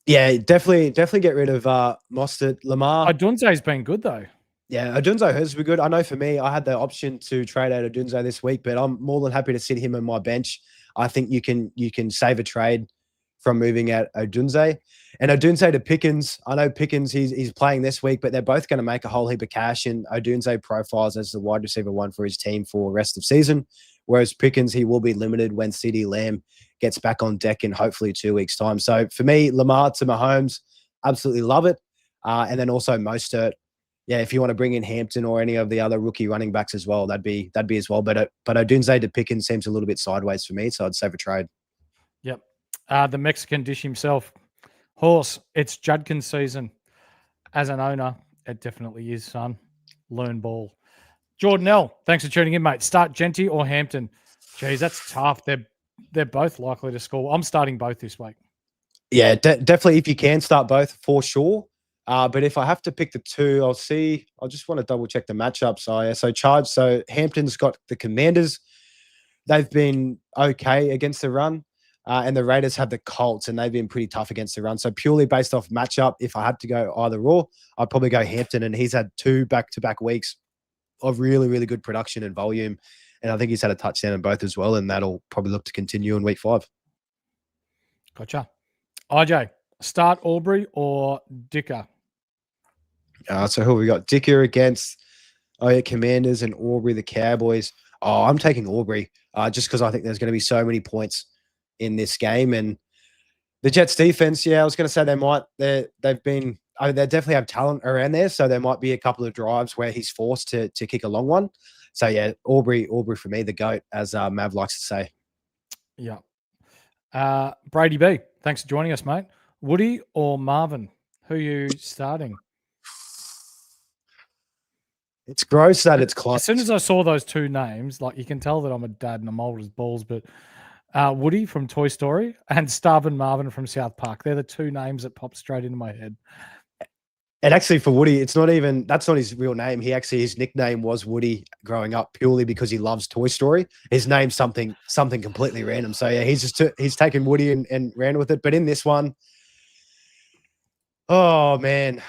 Yeah, definitely get rid of Mostert. Lamar. Odunze's been good, though. Yeah, Odunze has been good. I know for me, I had the option to trade out Odunze this week, but I'm more than happy to sit him on my bench. I think you can save a trade from moving out Odunze. And Odunze to Pickens, I know Pickens, he's playing this week, but they're both going to make a whole heap of cash, and Odunze profiles as the wide receiver 1 for his team for the rest of season, whereas Pickens, he will be limited when CeeDee Lamb gets back on deck in hopefully 2 weeks' time. So for me, Lamar to Mahomes, absolutely love it. And then also Mostert. Yeah, if you want to bring in Hampton or any of the other rookie running backs as well, that'd be as well. But Odunze to Pickens seems a little bit sideways for me, so I'd save a trade. Yep. The Mexican dish himself. Horse, it's Judkins season. As an owner, it definitely is, son. Learn ball. Jordan L., thanks for tuning in, mate. Start Genty or Hampton. Geez, that's tough. They're both likely to score. I'm starting both this week. Yeah, definitely if you can start both for sure. But if I have to pick the two, I'll just want to double check the matchups. So Hampton's got the Commanders. They've been okay against the run. And the Raiders have the Colts, and they've been pretty tough against the run. So purely based off matchup, if I had to go either or, I'd probably go Hampton, and he's had 2 back-to-back weeks of really, really good production and volume. And I think he's had a touchdown in both as well, and that'll probably look to continue in week 5. Gotcha. IJ, start Aubrey or Dicker? So who have we got? Dicker against Commanders and Aubrey, the Cowboys. Oh, I'm taking Aubrey just because I think there's going to be so many points in this game. And the Jets defense, I was going to say they've been they definitely have talent around there, so there might be a couple of drives where he's forced to kick a long one. So yeah, Aubrey for me, the GOAT, as Mav likes to say. Yeah. Brady B, thanks for joining us, mate. Woody or Marvin? Who are you starting? It's gross that it's close. As soon as I saw those two names, like you can tell that I'm a dad and I'm old as balls, but Woody from Toy Story and Starvin Marvin from South Park. They're the two names that pop straight into my head. And actually for Woody, that's not his real name. His nickname was Woody growing up purely because he loves Toy Story. His name's something completely random. So yeah, he's taken Woody and ran with it. But in this one, oh man.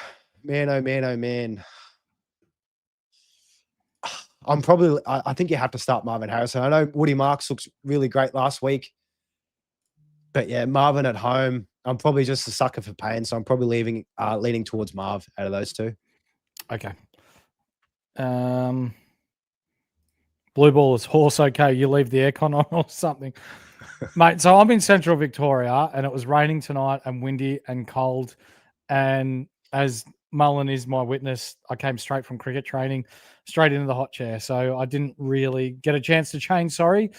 I think you have to start Marvin Harrison. I know Woody Marks looks really great last week. But yeah, Marvin at home, I'm probably just a sucker for pain, so I'm probably leaning towards Marv out of those two. Okay. Blue ball is horse. Okay, you leave the aircon on or something, mate. So I'm in Central Victoria, and it was raining tonight, and windy and cold. And as Mullin is my witness, I came straight from cricket training, straight into the hot chair. So I didn't really get a chance to change. Sorry.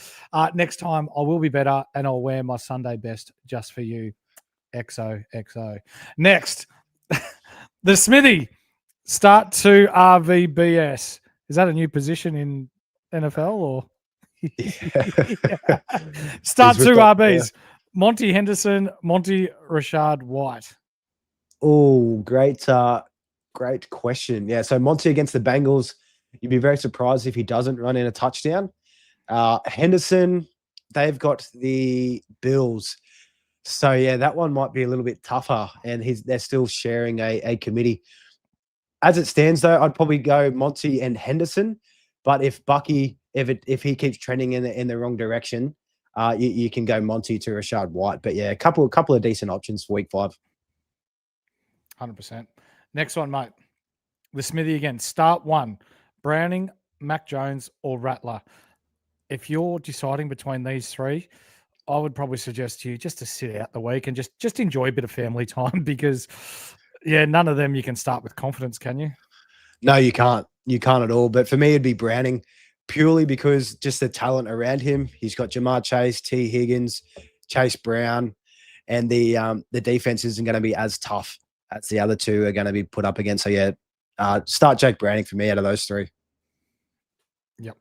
Next time I will be better, and I'll wear my Sunday best just for you. XOXO. Next, the Smithy. Start to RVBS. Is that a new position in NFL or? Yeah. Start two RBs. Yeah. Monty Henderson, Monty Rashad White. Oh, great question. Yeah, so Monty against the Bengals, you'd be very surprised if he doesn't run in a touchdown. Henderson, they've got the Bills. So yeah, that one might be a little bit tougher, and they're still sharing a committee. As it stands, though, I'd probably go Monty and Henderson. But if Bucky, if he keeps trending in the wrong direction, you can go Monty to Rashad White. But yeah, a couple of decent options for week 5. 100%. Next one, mate. The Smithy again. Start 1. Browning, Mac Jones, or Rattler. If you're deciding between these three, I would probably suggest to you just to sit out the week and just enjoy a bit of family time because, yeah, none of them you can start with confidence, can you? No, you can't. You can't at all. But for me, it'd be Browning purely because just the talent around him. He's got Jamar Chase, T. Higgins, Chase Brown, and the defense isn't going to be as tough as the other two are going to be put up against. So, yeah, start Jake Browning for me out of those three. Yep.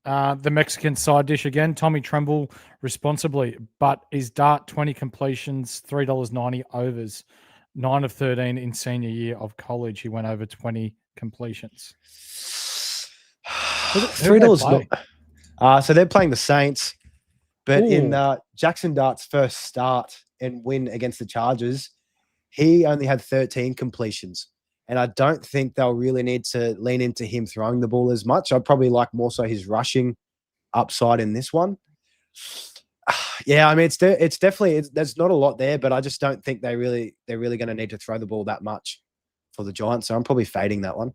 The Mexican side dish again, Tommy Tremble responsibly, but is Dart 20 completions, $3.90 overs, 9 of 13 in senior year of college. He went over 20 completions. $3 not. So they're playing the Saints, but in Jackson Dart's first start and win against the Chargers, he only had 13 completions. And I don't think they'll really need to lean into him throwing the ball as much. I'd probably like more so his rushing upside in this one. Yeah, I mean, it's definitely there's not a lot there, but I just don't think they're really going to need to throw the ball that much for the Giants. So I'm probably fading that one.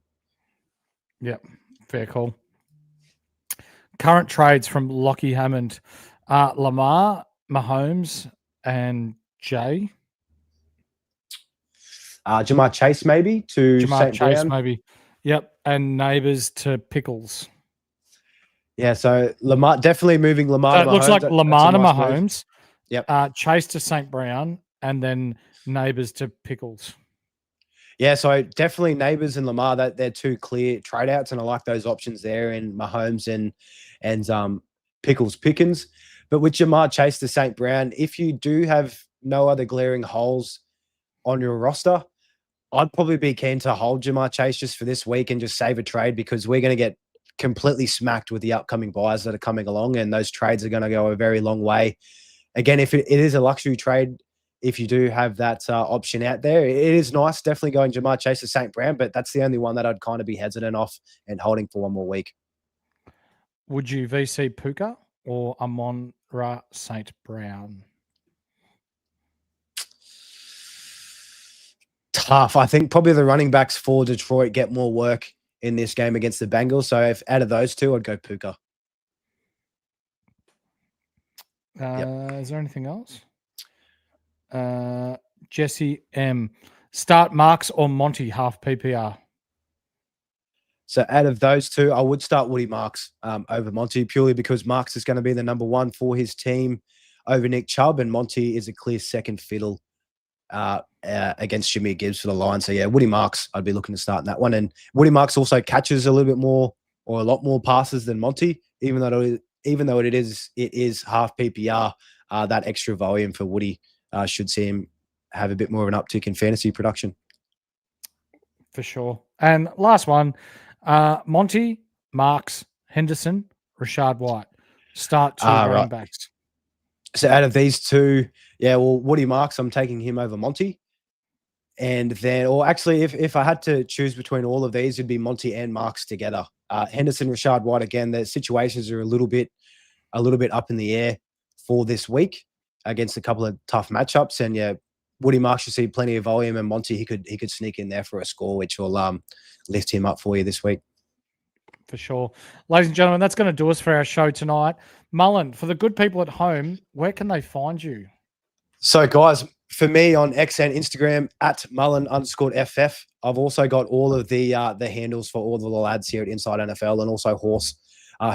Yep, fair call. Current trades from Lockie Hammond, Lamar, Mahomes, and Jay. Jamar Chase maybe to Jamar St. Chase Brown. maybe. Yep, and Neighbors to Pickles. Yeah, so Lamar definitely moving Lamar. So it looks like Lamar to Mahomes. Yep. Chase to St. Brown, and then Neighbors to Pickles. Yeah, so definitely Neighbors and Lamar. That they're two clear trade outs, and I like those options there in Mahomes and Pickles Pickens. But with Jamar Chase to St. Brown, if you do have no other glaring holes on your roster, I'd probably be keen to hold Jamar Chase just for this week and just save a trade because we're going to get completely smacked with the upcoming buys that are coming along, and those trades are going to go a very long way. Again, if it is a luxury trade, if you do have that option out there, it is nice definitely going Jamar Chase to St. Brown, but that's the only one that I'd kind of be hesitant off and holding for one more week. Would you VC Puka or Amon-Ra St. Brown? Tough. I think probably the running backs for Detroit get more work in this game against the Bengals. So if out of those two, I'd go Puka. Is there anything else? Jesse M. Start Marks or Monty, half PPR. So out of those two, I would start Woody Marks over Monty, purely because Marks is going to be the number one for his team over Nick Chubb, and Monty is a clear second fiddle against Jameer Gibbs for the Lions. So yeah, Woody Marks, I'd be looking to start in that one. And Woody Marks also catches a little bit more or a lot more passes than Monty, even though it is half PPR. That extra volume for Woody should see him have a bit more of an uptick in fantasy production. For sure. And last one, Monty, Marks, Henderson, Rashad White. Start two running backs. So out of these two, yeah, well, Woody Marks, I'm taking him over Monty. And then, or actually, if I had to choose between all of these, it'd be Monty and Marks together. Henderson, Rashad White, again, the situations are a little bit up in the air for this week against a couple of tough matchups. And yeah, Woody Marks should see plenty of volume, and Monty, he could sneak in there for a score, which will lift him up for you this week. For sure. Ladies and gentlemen, that's going to do us for our show tonight. Mullin, for the good people at home, where can they find you? So, guys, for me on X and Instagram, at Mullin_FF. I've also got all of the handles for all the lads here at Inside NFL, and also Horse,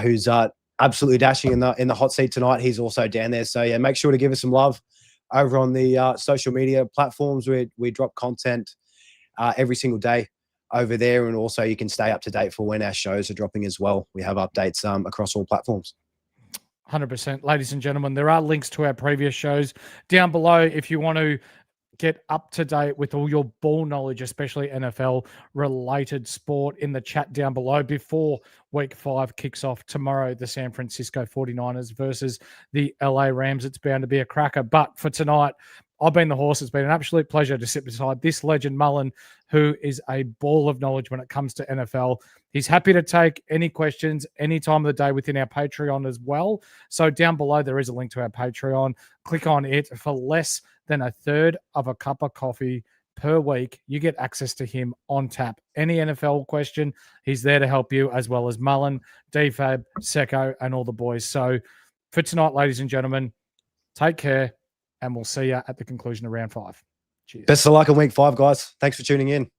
who's absolutely dashing in the hot seat tonight. He's also down there. So, yeah, make sure to give us some love over on the social media platforms. We drop content every single day over there, and also you can stay up to date for when our shows are dropping as well. We have updates across all platforms. 100%. Ladies and gentlemen, there are links to our previous shows down below if you want to get up to date with all your ball knowledge, especially NFL related sport, in the chat down below before week 5 kicks off tomorrow. The San Francisco 49ers versus the LA Rams. It's bound to be a cracker. But for tonight, I've been the Horse. It's been an absolute pleasure to sit beside this legend, Mullin, who is a ball of knowledge when it comes to NFL. He's happy to take any questions any time of the day within our Patreon as well. So down below, there is a link to our Patreon. Click on it. For less than a third of a cup of coffee per week, you get access to him on tap. Any NFL question, he's there to help you, as well as Mullin, DFAB, Secko, and all the boys. So for tonight, ladies and gentlemen, take care, and we'll see you at the conclusion of round 5. Cheers. Best of luck in week 5, guys. Thanks for tuning in.